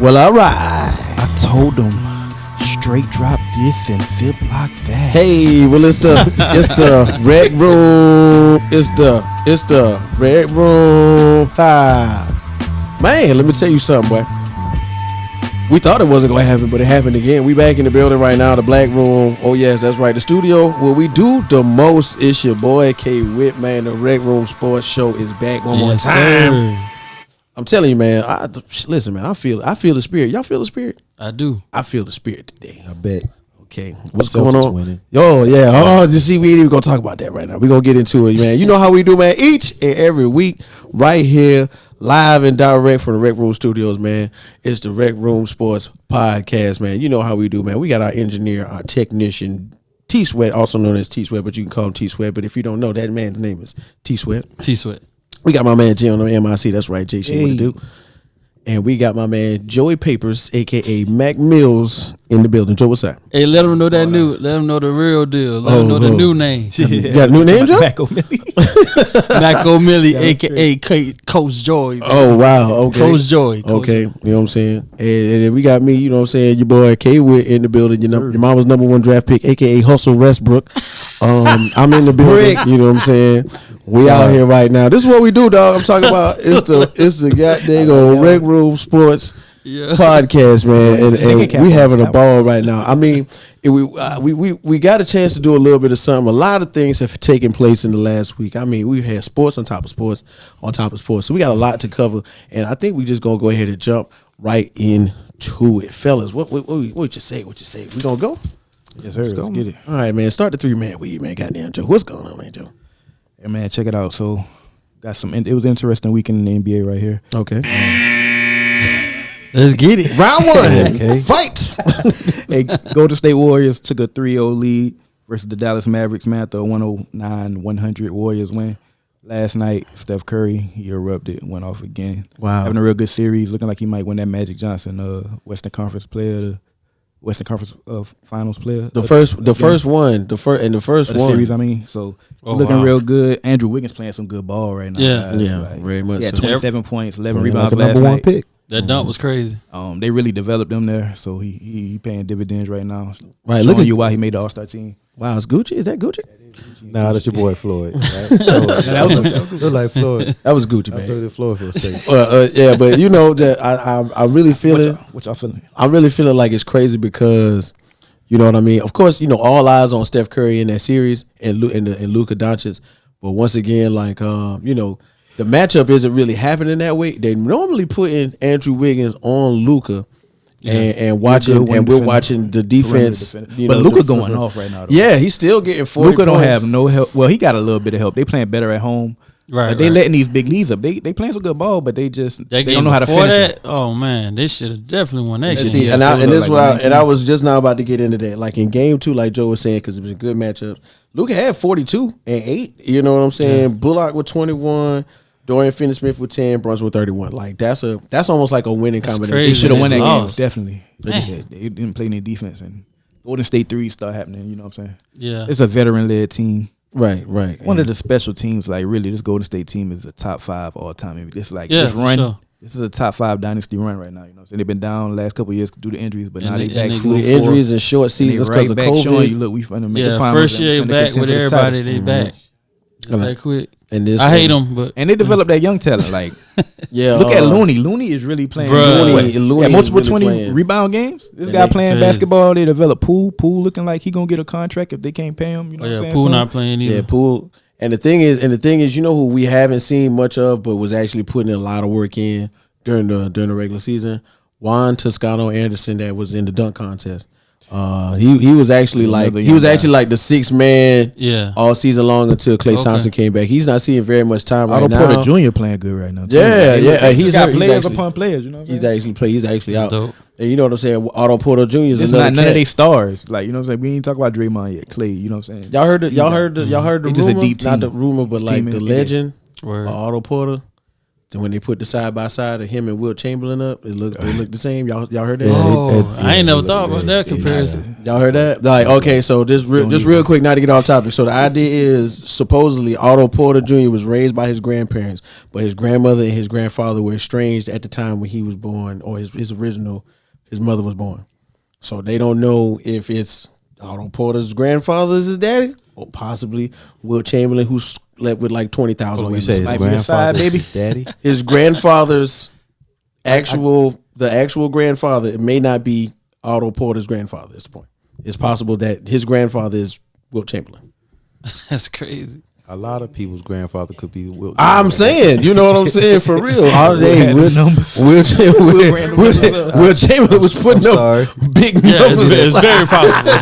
Well, all right. I told them straight drop this and ziplock that. Hey, well, it's the Rec Room. It's the Rec Room. Man, let me tell you something, boy. We thought it wasn't going to happen, but it happened again. We back in the building right now, the Black Room. Oh, yes, that's right. The studio where we do the most. It's your boy, K-Whit, man. The RecRoomSports show is back one more time. Sir. I'm telling you, man. Listen, man, I feel the spirit. Y'all feel the spirit? I do. I feel the spirit today. I bet. Okay, what's going on? Yo, yeah. You see, we ain't even gonna talk about that right now. We're gonna get into it, man. You know how we do, man. Each and every week, right here, live and direct from the Rec Room Studios, man. It's the RecRoomSports podcast, man. You know how we do, man. We got our engineer, our technician, T Sweat, also known as T Sweat, but you can call him T Sweat. But if you don't know, that man's name is T Sweat. T Sweat. We got my man Jay on the MIC. That's right, Jay. What to do? And we got my man Joey Papers, aka Mac Mills, in the building. Joe, what's up? Hey, let them know that new. Let them know the real deal. Let them know the new name. You got a new name, Joe? Macomilly, aka Coach Joy. Man. Oh wow, okay. Coach Joy. Okay, you know what I'm saying? And then we got me, you know what I'm saying, your boy K-Whit in the building, your mama's #1 draft pick, aka Hustle Westbrook. I'm in the building, you know what I'm saying? We out here right now. This is what we do, dog. I'm talking about it's the goddamn RecRoomSports podcast, man, and we having a ball right now. I mean, we got a chance to do a little bit of something. A lot of things have taken place in the last week. I mean, we've had sports on top of sports on top of sports, so we got a lot to cover. And I think we just gonna go ahead and jump right into it, fellas. What you say? What you say? We gonna go? Yes, sir. Let's get it. All right, man. Start the 3-man weed, man. Goddamn, Joe. What's going on, man, Joe? Hey, man, check it out. So, got some. It was an interesting weekend in the NBA right here. Okay. Let's get it. Round one. Okay. Fight. Hey, Golden State Warriors took a 3-0 lead versus the Dallas Mavericks, man. After a 109-100 Warriors win. Last night, Steph Curry, he erupted, went off again. Wow. Having a real good series, looking like he might win that Magic Johnson Western Conference Finals player. The first one series, I mean. So looking real good. Andrew Wiggins playing some good ball right now. Yeah. Guys. Yeah, very much. Yeah, So. 27 points, 11 rebounds like last #1 night. pick. That dunk was crazy. They really developed him there, so he paying dividends right now. Right, Showing look at you why he made the All-Star team. Wow, it's Gucci. Is that Gucci? Nah, that's your boy Floyd. Right? That was like Floyd. That was Gucci, I man. thought it Floyd for a second. Yeah, but you know that I really feel it. What y'all feeling? I'm really feeling like it's crazy because, you know what I mean. Of course, you know all eyes on Steph Curry in that series and Luka Doncic, but once again, like you know, the matchup isn't really happening that way. They normally put in Andrew Wiggins on Luka. And watching, and we're watching the defense. But Luka going off right now. Though. Yeah, he's still getting 40 Luka don't points. have no help. Well, he got a little bit of help. They playing better at home. Right. But they letting these big leads up. They playing some good ball, but they don't know how to finish it. Oh man, they should have definitely won that game. See, I was just now about to get into that. Like in game 2, like Joe was saying, because it was a good matchup. Luka had 42 and 8. You know what I'm saying? Yeah. Bullock with 21. Dorian Finney-Smith with 10, Bruns with 31. Like that's almost like a winning combination. They should have won that lost. game, definitely. They didn't play any defense, and Golden State 3 start happening. You know what I'm saying? Yeah, it's a veteran-led team. Right. One of the special teams, like really, this Golden State team is a top 5 all time. This run. Sure. This is a top 5 dynasty run right now. You know what I'm saying? They've been down the last couple of years due to injuries, but now they back full force. Injuries and short seasons because of COVID. Showing you, look, we finna make the finals. First year back with everybody, they back. Just that quick. And this, I hate them, but and they developed that young talent. Like, yeah, look at Looney. Looney is really playing. Looney multiple really 20 playing. Rebound games. This guy playing basketball. They developed Poole. Poole looking like he gonna get a contract if they can't pay him. You know what I'm saying? Poole not playing either. Yeah, Poole. And the thing is, you know who we haven't seen much of, but was actually putting a lot of work in during the regular season. Juan Toscano Anderson, that was in the dunk contest. He was actually like the 6th man all season long until Klay Thompson came back. He's not seeing very much time right now. Otto Porter Jr. playing good right now. Yeah. He's got players upon players. You know, he's actually out. Dope. And you know what I'm saying? Otto Porter Jr. is none of they stars. Like, you know what I'm saying? We ain't talk about Draymond yet. Klay, you know what I'm saying? Y'all heard the rumor? Just a deep team. Not the rumor, but like the legend, Otto Porter. then when they put the side by side of him and Wilt Chamberlain up, they look the same. Y'all heard that? Oh, I ain't never thought about that comparison. Y'all heard that? Like, okay, so just real quick, not to get off topic. So the idea is supposedly Otto Porter Jr. was raised by his grandparents, but his grandmother and his grandfather were estranged at the time when he was born, or his mother was born. So they don't know if it's Otto Porter's grandfather is his daddy, or possibly Wilt Chamberlain, who slept with like 20,000 women. You say his grandfather, baby, daddy. His grandfather's actual grandfather, it may not be Otto Porter's grandfather. At this point, it's possible that his grandfather is Wilt Chamberlain. That's crazy. A lot of people's grandfather could be Wilt. I'm saying, you know what I'm saying, for real. All day, Wilt Chamberlain was putting up big numbers. It's very possible.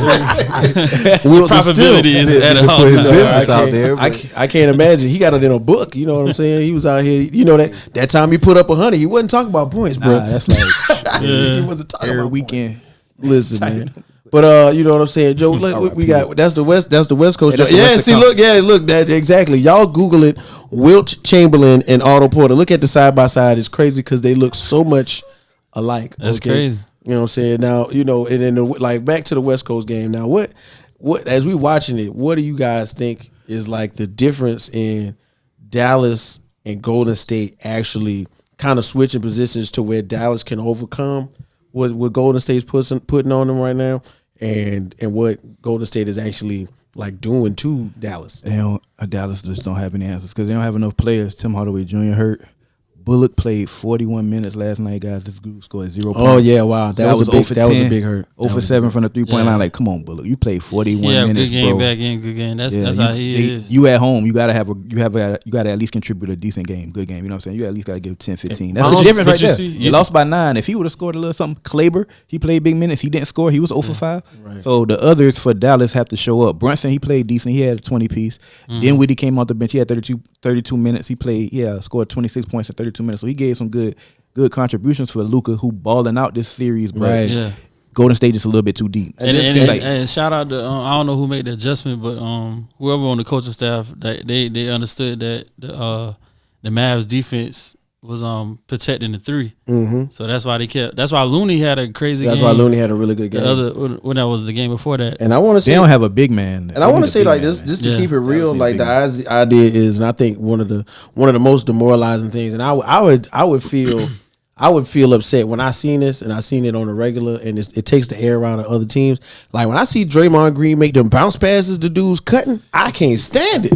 Probability is at a put his time. business out there. I can't imagine. He got it in a book. You know what I'm saying? He was out here. You know that time he put up 100, he wasn't talking about points, bro. That's like He wasn't talking every about weekend. points. Listen, man. But you know what I'm saying, Joe. Look, we got that's the West Coast. Look, that exactly. Y'all Google it. Wilt Chamberlain and Otto Porter. Look at the side by side. It's crazy because they look so much alike. That's crazy. You know what I'm saying? Now, you know, and then like back to the West Coast game. Now, what as we watching it, what do you guys think is like the difference in Dallas and Golden State actually kind of switching positions to where Dallas can overcome what Golden State's putting on them right now, and what Golden State is actually like doing to Dallas? Dallas just don't have any answers because they don't have enough players. Tim Hardaway Jr. hurt. Bullock played 41 minutes last night, guys. This group scored 0 points. Oh yeah, wow, that was a big hurt. 0 for 7 from the 3-point line. Like, come on, Bullock, you played 41 minutes, good game, bro. bad game, good game. That's how he is. You at home, you gotta at least contribute a decent game, good game. You know what I'm saying? You at least gotta give 10, 15. That's the difference right there. He lost by 9. If he would have scored a little something, Kleber, he played big minutes. He didn't score. He was 0 for 5. Right. So the others for Dallas have to show up. Brunson, he played decent. He had a 20 piece. Dinwiddie came off the bench. He had 32 minutes. He played. scored 26 points in 32 minutes. So he gave some good contributions for Luka, who balling out this series, but right. Golden State just a little bit too deep. And shout out to I don't know who made the adjustment, but whoever on the coaching staff, they understood that the Mavs defense was protecting the 3. Mm-hmm. So that's why Looney had a crazy game. That's why Looney had a really good game. When that was the game before that. And I want to say they don't have a big man. And I want to say like this to keep it real, like the idea is, and I think one of the most demoralizing things, and I would feel upset when I seen this, and I seen it on the regular, and it takes the air out of other teams. Like when I see Draymond Green make them bounce passes, the dude's cutting, I can't stand it.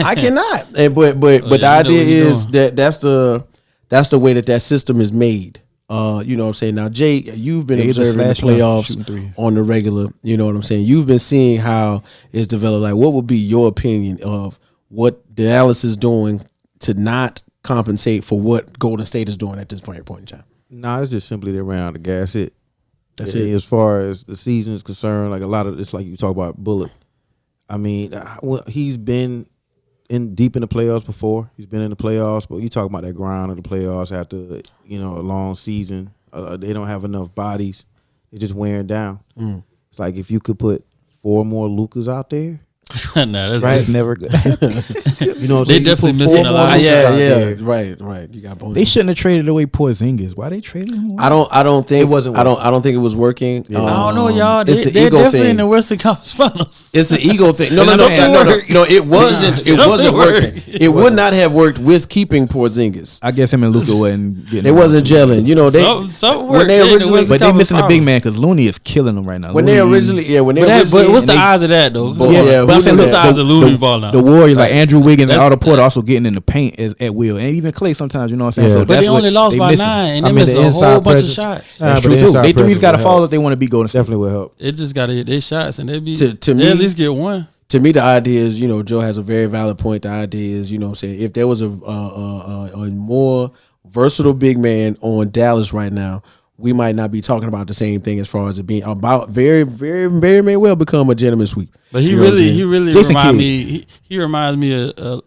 I cannot. And but the idea is that's the way that system is made. You know what I'm saying? Now, Jay, you've been observing the playoffs on the regular. You know what I'm saying? You've been seeing how it's developed. Like, what would be your opinion of what Dallas is doing to not compensate for what Golden State is doing at this point in time? No, it's just simply they're around to gas it. That's it. As far as the season is concerned, like a lot of it's like you talk about Bullock. I mean, he's been deep in the playoffs before. He's been in the playoffs, but you talk about that grind of the playoffs after a long season. They don't have enough bodies. They're just wearing down. It's like if you could put 4 more Lukas out there. Nah, that's never good. You know, they definitely missing a lot. Right. You got both. They shouldn't have traded away Porzingis. Why they traded him away? I don't think it wasn't. I don't think it was working. I don't know, y'all. It's an they're ego definitely thing. in the Western Conference Finals. It's an ego thing. No. It wasn't. It wasn't working. It would not have worked with keeping Porzingis. I guess him and Luka wasn't getting. It wasn't gelling. You know when they originally, but they missing the big man because Looney is killing them right now. When they originally, but what's the odds of that though? What's the odds of Looney ball now? The Warriors like Andrew Wiggins and Otto Porter also getting in the paint at will, and even Clay sometimes. You know what I'm saying? So but they only lost by 9, and they missed a whole bunch of shots. That's true too. They threes got to fall if they want to beat Golden State. Definitely will help. It just got to hit their shots, and they be to me at least get 1. To me, the idea is, Joe has a very valid point. The idea is, what I'm saying, if there was a more versatile big man on Dallas right now, we might not be talking about the same thing as far as it being about very, very, very may well become a gentleman sweep. But he really reminds me. He reminds me of.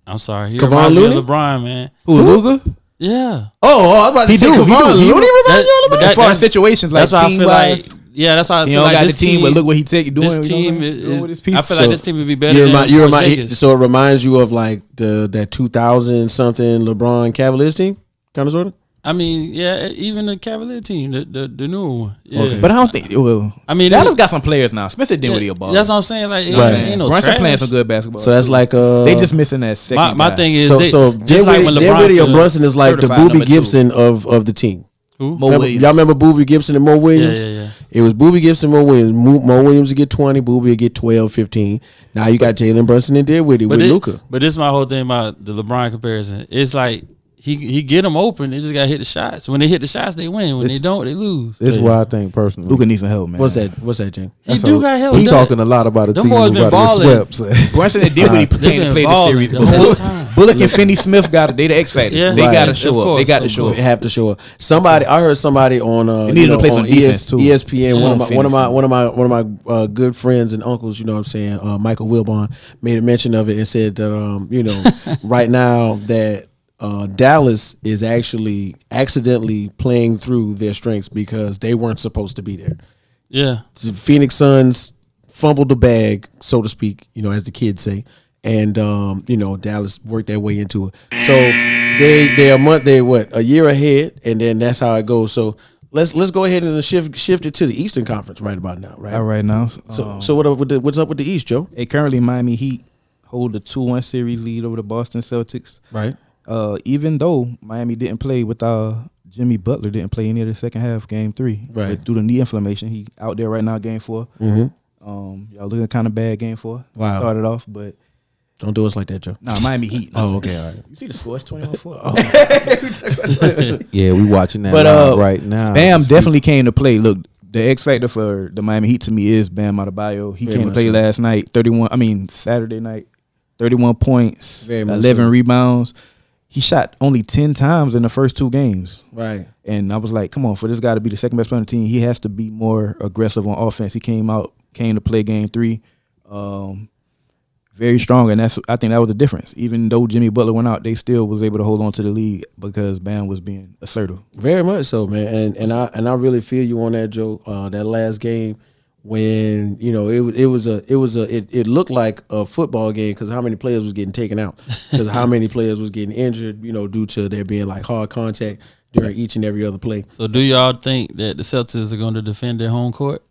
I'm sorry. He Kevon Looney? of LeBron, man. Who, Luka? Yeah. Oh, I was about to say Kevon Looney reminds you of LeBron? As far as situations, like that's why I feel like Yeah, that's why I He feel don't like got this the team, but look what he doing. This team with his piece. I feel like this team would be better So it reminds you of like that 2000 something LeBron Cavaliers team, kind of sort of. I mean, yeah, even the Cavalier team, the newer one. Yeah. Okay. But I don't think. Well, I mean, Dallas got some players now. Spencer Dinwiddie a ball. That's what I'm saying. Like, ain't no Brunson trash. playing some good basketball. So that's like they just missing that second. My guy. thing is, so Dinwiddie or Brunson is like the Boobie Gibson of the team. Who? Y'all remember Boobie Gibson and Mo Williams? Yeah. It was Boobie Gibson, Mo Williams. Mo Williams would get 20, Boobie would get 12, 15. Now you got Jalen Brunson and Dinwiddie with Luka. But this is my whole thing about the LeBron comparison. It's like he get them open. They just got to hit the shots. When they hit the shots, they win. When they don't, they lose. This is why I think personally, Luka needs some help, man. What's that, James? He do got help. We talking a lot about a team boys who been about to get balling. swept. Brunson and Dinwiddie came to play the series. The whole time. Bullock and Finney Smith they the X factor. Yeah. They got to Right. show Of up. course. They got to show up. Have to show up. I heard somebody on They needed to play some defense, too. ESPN. Yeah. One of my good friends and uncles, you know what I'm saying, Michael Wilbon, made a mention of it and said that right now that Dallas is actually accidentally playing through their strengths because they weren't supposed to be there. Yeah. The Phoenix Suns fumbled the bag, so to speak, as the kids say. And Dallas worked their way into it. So they're a year ahead, and then that's how it goes. So let's go ahead and shift it to the Eastern Conference right about now, right? All right now. So what's up with the East, Joe? Currently Miami Heat hold the 2-1 series lead over the Boston Celtics. Right. Even though Miami didn't play with Jimmy Butler didn't play any of the second half, game 3. Right. Due to knee inflammation. He out there right now, game 4. Mm-hmm. Y'all looking kind of bad, game 4. Wow. Started off, but don't do us like that, Joe. Nah, Miami Heat. Oh, okay, all right. You see the score? It's 21-4. Yeah, we watching that right now. Bam definitely came to play. Look, the X factor for the Miami Heat to me is Bam Adebayo. He came to play last night. Saturday night, 31 points, 11 rebounds. He shot only 10 times in the first 2 games. Right. And I was like, come on, for this guy to be the second best player on the team, he has to be more aggressive on offense. He came to play game 3. Very strong, and I think that was the difference. Even though Jimmy Butler went out, they still was able to hold on to the lead because Bam was being assertive. Very much so, man. And I really feel you on that, Joe. That last game when it looked like a football game because how many players was getting taken out, because how many players was getting injured, due to there being like hard contact during each and every other play. So do y'all think that the Celtics are going to defend their home court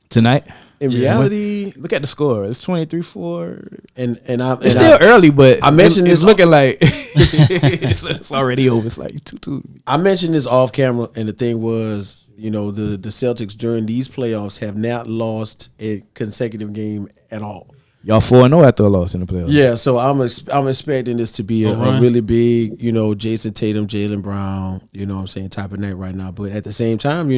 tonight? In reality, look at the score. It's 23-4, and it's still early, but I mentioned it's looking like it's already over. It's like 2-2. I mentioned this off camera, and the thing was, the Celtics during these playoffs have not lost a consecutive game at all. Y'all 4-0 after a loss in the playoffs. Yeah, so I'm expecting this to be a really big, Jason Tatum, Jaylen Brown, type of night right now. But at the same time,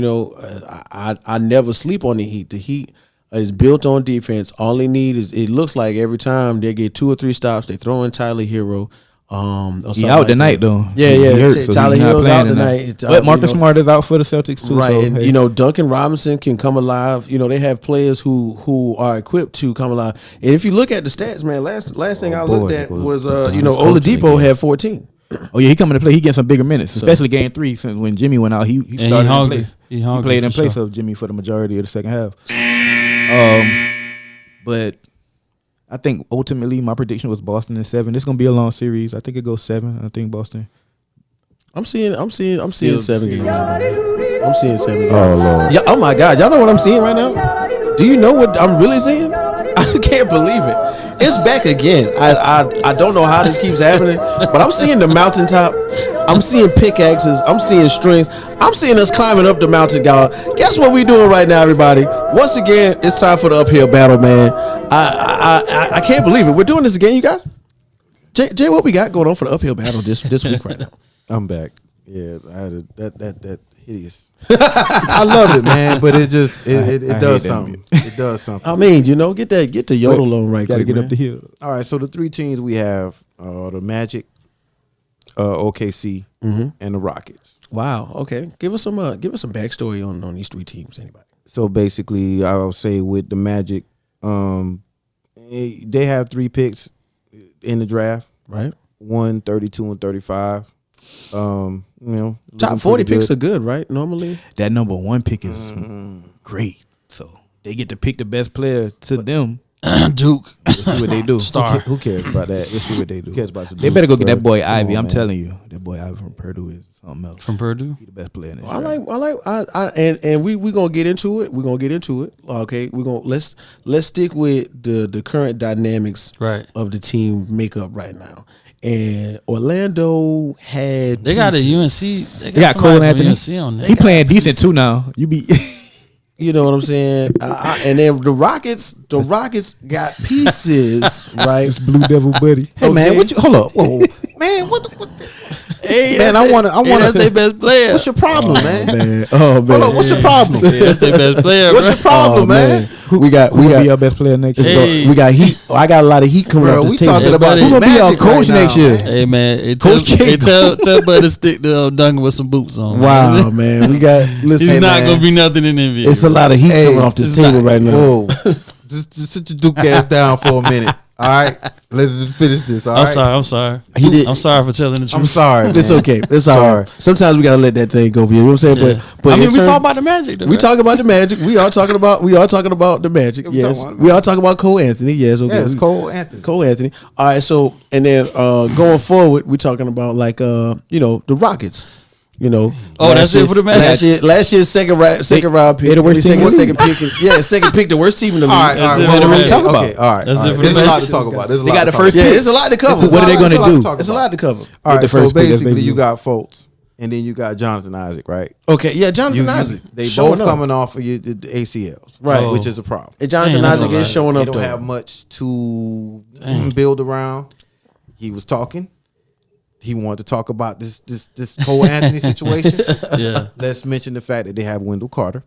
I never sleep on the Heat. The Heat is built on defense. All they need is, it looks like every time they get 2 or 3 stops, they throw in Tyler Hero. He out tonight though. Yeah. Hurt, so Tyler Hero's out tonight. But Marcus Smart is out for the Celtics too. Right, so, and hey. Duncan Robinson can come alive. They have players who are equipped to come alive. And if you look at the stats, man, last thing I looked at was Oladipo had 14. Oh yeah, he coming to play. He getting some bigger minutes, especially game 3. Since when Jimmy went out, he started in place. He played in place of Jimmy for the majority of the second half. But I think ultimately my prediction was Boston in 7. It's gonna be a long series. I think it goes 7. I think Boston. I'm seeing 7 games. I'm seeing 7 games. Oh Lord. Yeah, oh my God, y'all know what I'm seeing right now? Do you know what I'm really seeing? I can't believe it. It's back again. I don't know how this keeps happening, but I'm seeing the mountaintop. I'm seeing pickaxes. I'm seeing strings. I'm seeing us climbing up the mountain, y'all. Guess what we doing right now, everybody? Once again, it's time for the uphill battle, man. I can't believe it. We're doing this again, you guys. Jay, what we got going on for the uphill battle this week right now? I'm back. Yeah, I had that hideous. I love it, man, but it just it does something. It does something. I mean, get the yodel on right quick. Gotta get man. up the hill. All right, so the 3 teams we have are the Magic, OKC, and the Rockets. Wow. Okay. Give us some backstory on these 3 teams. Anybody? So basically, I would say with the Magic, they have 3 picks in the draft. Right. 1, 32, and 35. Top 40 picks are good, right? Normally, that number 1 pick is great. So they get to pick the best player to them. Duke. Let's see what they do. Star. Who cares about that? Let's see what they do. Who cares about the They better go get that boy Ivy. on, I'm man. telling you, that boy Ivy from Purdue is something else. From Purdue? He the best player in this. And we gonna get into it. We're gonna get into it. Okay, let's stick with the current dynamics of the team makeup right now. And Orlando had they got a pieces. UNC. They got Cole Anthony. UNC on there. He playing decent too now. You be. You know what I'm saying? And then the Rockets got pieces, right? It's Blue Devil buddy. Hey man, what you hold up? Whoa, man, what Hey, man, I want that's their best player. What's your problem, man? Oh man. Hold up, what's your problem? Yeah, that's their best player. What's your problem, man? We got Who gonna be our best player next year? Hey. we got heat. I got a lot of heat coming Bro, out this we table. talking about Who gonna be our Magic coach right next now, year? man. Hey man, Coach K. tell Bud to stick to Duncan with some boots on. Wow, man. We got listen. He's not man, gonna be nothing in the NBA. It's a lot of heat Hey, coming off this it's table not- right now. Whoa. just sit your Duke ass down for a minute. All right, let's just finish this. All right, I'm sorry. He did- I'm sorry for telling the truth. I'm sorry. It's man. okay. It's all right. Sometimes we gotta let that thing go. You know what I'm saying? Yeah. But I mean, in we turn- talk about the Magic. Though, We right? talk about the Magic. We are talking about the Magic. Yeah, we Yes, talking about we are talking about Cole Anthony. Yes, okay. Yeah, it's Cole Anthony. Cole Anthony. All right. So and then going forward, we're talking about like the Rockets. You know. Oh, that's it for the Magic? Last year's second round pick. They the worst team in the second pick. Yeah, second pick, the worst team in the league. All right, That's all it right. for the What we Magic. talk about? Okay, All right, That's all it right. for There's the a lot Magic. to talk about. There's a They lot got to the talk first about. Yeah, it's a lot to cover. What are they gonna do? It's a lot to cover. All right, the so first pick, that's basically baby you blue. got Fultz, and then you got Jonathan Isaac, right? Okay, yeah, Jonathan Isaac. They showing both up. coming off of the ACLs, Right. Which is a problem. And Jonathan Damn, that's Isaac a lot. is showing They up don't though. have much to build around. He was talking. He wanted to talk about this Cole Anthony situation. Yeah. Let's mention the fact that they have Wendell Carter.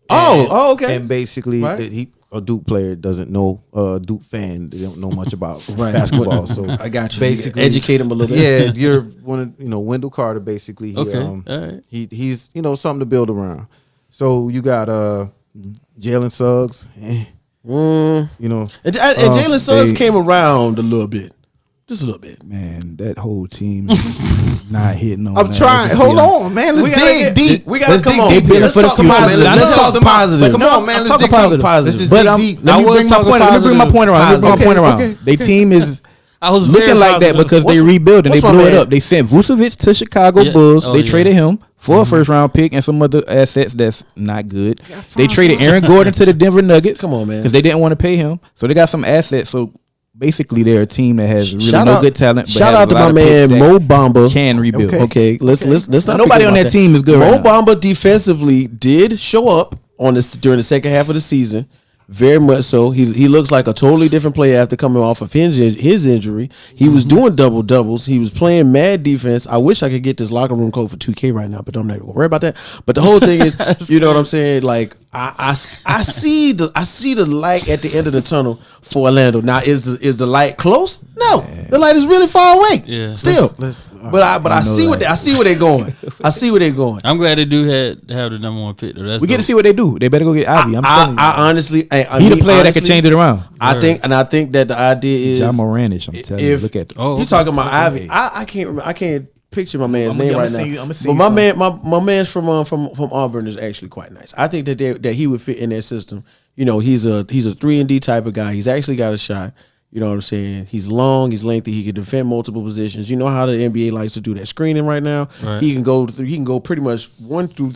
Oh, okay. And basically, Right. that a Duke player doesn't know, Duke fan, they don't know much about Right. basketball. So I got you. Basically, Educate him a little bit. Yeah, you're one of Wendell Carter. Basically, he, Okay. All right. he's something to build around. So you got Jalen Suggs, Mm. And Jalen Suggs they- came around a little bit. Just a little bit. Man, that whole team is not hitting on. I'm that. trying. Let's Hold be honest. on, man. Let's We gotta dig get deep. We gotta Let's come dig on. deep. building Let's for the talk future. positive. Let's Let's talk talk positive. Come on, man. Let's Talk dig positive. positive. Let's just But dig deep. let me bring my point. Let me bring my point around. Let me bring my Okay, point around. okay, They team is I was looking very like that positive. because they What's- rebuilding. They what's my blew it man? up. They sent Vucevic to Chicago Yeah. Bulls. Oh, They yeah. traded him for a first round pick and some other assets that's not good. They traded Aaron Gordon to the Denver Nuggets. Come on, man. Because they didn't want to pay him. So they got some assets. So basically, they're a team that has really no good talent. But Shout has out a to lot my of man picks that Mo Bamba. can rebuild. Okay, let's not. Nobody forget on about that team is good Mo right now. Bamba defensively did show up on this during the second half of the season. Very much so. He looks like a totally different player after coming off of his injury. He was doing double doubles. He was playing mad defense. I wish I could get this locker room code for 2K right now, but I'm not gonna worry about that. But the whole thing is, you know what I'm saying? Like I see the light at the end of the tunnel for Orlando. Now is the light close? No, the light is really far away. Yeah. Still. But I see what I see where they're going. I see where they're going. I'm glad they do have the number one pick though. That's We get to dope. see what they do. They better go get Ivy. I'm telling you. I honestly, He the player that can change it around. I think that the idea is John Moranish. I'm telling you. Look at them. Oh, you okay. talking about Ivy. I can't remember. I can't picture my man's name right now. I'ma see But you my something. man, my man's from Auburn is actually quite nice. I think that he would fit in that system. You know, he's a 3-and-D type of guy. He's actually got a shot. You know what I'm saying? He's long, he's lengthy, he can defend multiple positions. You know how the NBA likes to do that screening right now. Right. He can go pretty much 1 through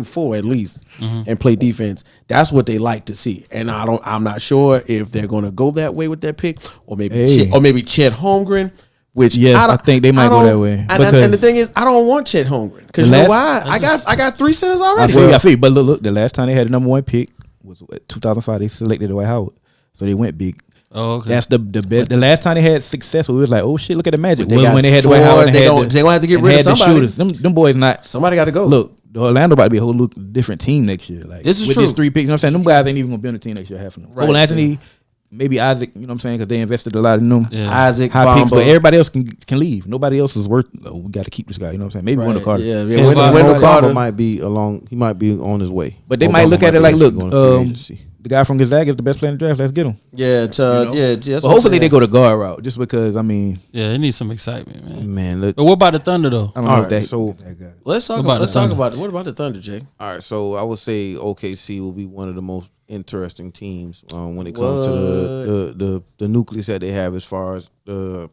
4 at least and play defense. That's what they like to see. And I'm not sure if they're going to go that way with that pick or maybe Chet Holmgren. Which Yes, I think they might go that way. And the thing is, I don't want Chet Holmgren because you know why? I got 3 centers already. I feel you. But look, the last time they had the number one pick was 2005. They selected Dwight Howard, so they went big. Oh, okay. That's the best. The last time they had success, we was like, oh shit, look at the Magic. They Was got when they had 4, Dwight Howard, they gonna have to get rid of somebody. Them boys not. Somebody got to go. Look, the Orlando about to be a whole different team next year. Like This is with true. these 3 picks, you know what I'm saying? Them guys ain't even gonna be on the team next year. Half of them. Right. Cole Anthony, maybe Isaac. You know what I'm saying? Because they invested a lot in them. Yeah. Isaac, High picks, but Bamba. everybody else can leave. Nobody else is worth. Oh, we got to keep this guy. You know what I'm saying? Maybe Wendell Carter. Yeah, Yeah, Wendell Wendell Carter. might be along. He might be on his way. But they Obama might look at it like, be look, going to free agency. The guy from Gonzaga is the best player in the draft. Let's get him. Yeah, But hopefully they go the guard route, just because they need some excitement, man. Man, but what about the Thunder though? I don't know if that. So let's talk about it. What about the Thunder, Jay? all right, so I would say OKC will be one of the most interesting teams when it comes to the nucleus that they have as far as the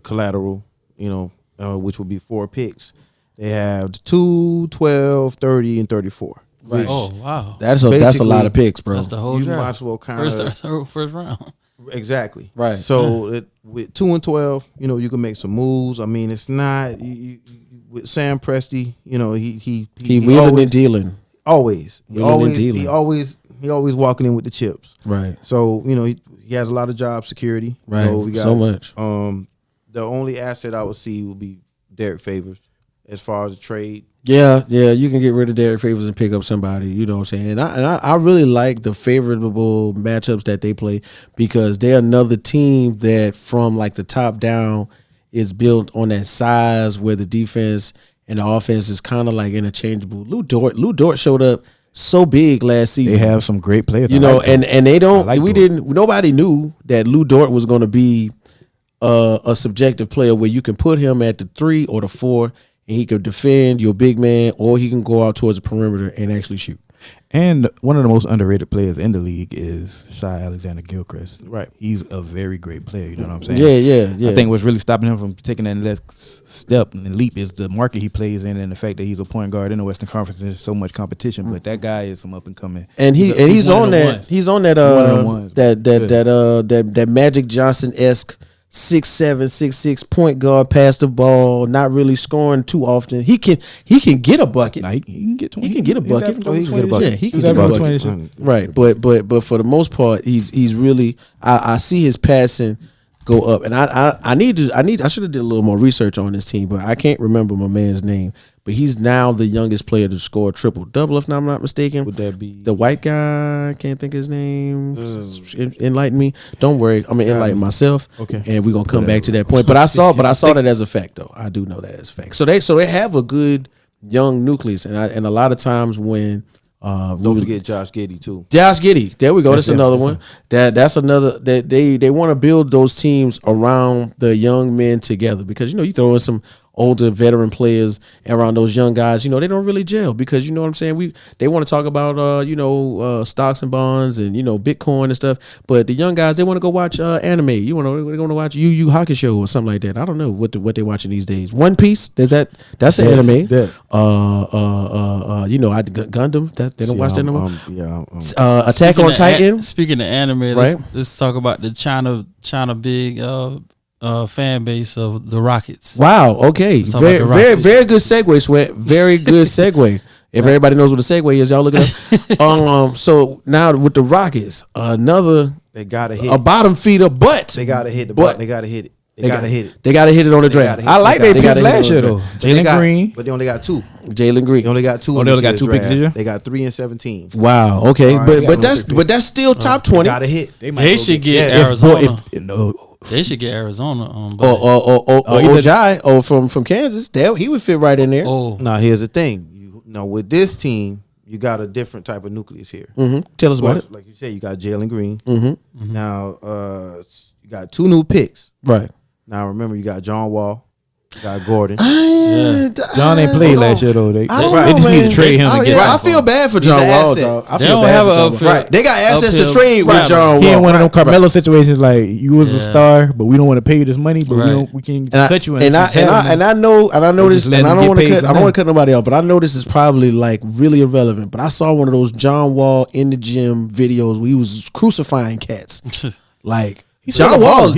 collateral, which would be 4 picks. They have 2, 12, 30, and 34. Right. Oh wow, that's a lot of picks, bro. That's the whole you draft. might as well kind of first round. Exactly. Right. So with 2 and 12, you can make some moves. I mean, it's not with Sam Presti. He wheeling and dealing. Always. He dealing. always walking in with the chips. Right. So he has a lot of job security. Right. So much. The only asset I would see would be Derek Favors as far as the trade. Yeah, you can get rid of Derek Favors and pick up somebody. You know what I'm saying? And I really like the favorable matchups that they play because they're another team that from like the top down is built on that size where the defense and the offense is kind of like interchangeable. Lou Dort showed up so big last season. They have some great players. And they don't. Nobody knew that Lou Dort was going to be a subjective player where you can put him at the 3 or the 4. And he could defend your big man, or he can go out towards the perimeter and actually shoot. And one of the most underrated players in the league is Shai Alexander-Gilchrist. Right. He's a very great player. You know what I'm saying? Yeah. I think what's really stopping him from taking that next step and leap is the market he plays in and the fact that he's a point guard in the Western Conference. There's so much competition, but that guy is some up and coming. And he's on that. He's on that. That Magic Johnson-esque 6'7", 6'6" point guard, pass the ball, not really scoring too often. He can get a bucket. He can get 20. He can get a bucket. He can get a bucket. Yeah, he can get a bucket. Right, but for the most part, he's really. I see his passing go up, and I should have did a little more research on this team, but I can't remember my man's name. But he's now the youngest player to score a triple-double, if I'm not mistaken. Would that be the white guy? I can't think of his name. Enlighten me. Don't worry, I'm gonna enlighten myself. Okay, and we're gonna come back to that point. But I saw that as a fact, though. I do know that as a fact. So they have a good young nucleus, and a lot of times when don't forget Josh Giddey too. Josh Giddey, there we go. That's another one. That's another that they want to build those teams around the young men together because you throw in some older veteran players around those young guys, they don't really gel because you know what I'm saying. They want to talk about stocks and bonds and Bitcoin and stuff, but the young guys they want to go watch anime. They want to watch Yu Yu Hakusho or something like that. I don't know what they're watching these days. One Piece, that's an anime. Gundam. They don't watch that no more. Attack on Titan. Speaking of anime, right? Let's talk about the China big fan base of the Rockets. Wow. Okay. Very good segue, Sweat. Very good segue. If everybody knows what a segue is, y'all look it up. So now with the Rockets, they gotta hit a bottom feeder, but they gotta hit the button. They gotta hit it. They gotta hit it. They gotta hit it on the draft. I like they picks last year though. Jalen Green, but they only got 2. Jalen Green. They only got 2. Oh, they only got 2 picks this year. They got 3 and 17. Wow. Okay, but that's still top 20. Gotta hit. They should get Arizona. They should get Arizona on. Ojai from Kansas. He would fit right in there. Now here's the thing. With this team, you got a different type of nucleus here. Mm-hmm. Tell us about it. Like you said, you got Jalen Green. Mm-hmm. Now you got 2 new picks. Right. Now remember, you got John Wall. Got Gordon. John ain't played last year though. They just need to trade him. I feel bad for John Wall, though. They don't have an outfit. Right. They got assets to trade with John Wall. He in one of them Carmelo situations like you was a star, but we don't want to pay you this money, but we can cut you. And I know this, and I don't want to cut nobody out, but I know this is probably like really irrelevant. But I saw one of those John Wall in the gym videos where he was crucifying cats, like. John Wall,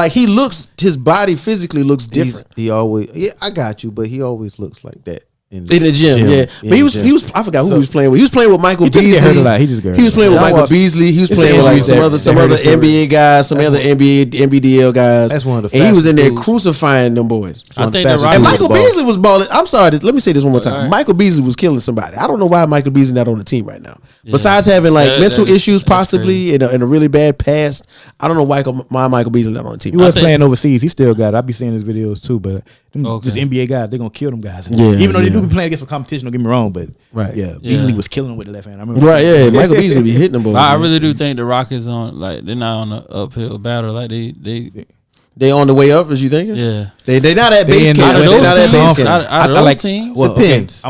he looks. His body physically looks different. He always, I got you, but he always looks like that in the gym. Yeah, but he was. I forgot who he was playing with. He was playing with Michael Beasley. He was playing with Michael Beasley. He was playing with like some other NBA guys, some other NBDL guys. That's one of the. And he was in there crucifying them boys. I think and Michael Beasley was balling. I'm sorry. Let me say this one more time. Michael Beasley was killing somebody. I don't know why Michael Beasley not on the team right now. Besides having like mental issues, possibly in a really bad past. I don't know why Michael Beasley not on the team. He was playing overseas. He still got it. I be seeing his videos too, but Just NBA guys, they're gonna kill them guys. Yeah, even though they do be playing against some competition. Don't get me wrong, but Beasley was killing them with the left hand. I remember Michael Beasley be hitting them. I really do think the Rockets they're not on the uphill battle. Like they on the way up, as you thinking? Yeah, they not at base camp. Out of those teams, well, depends.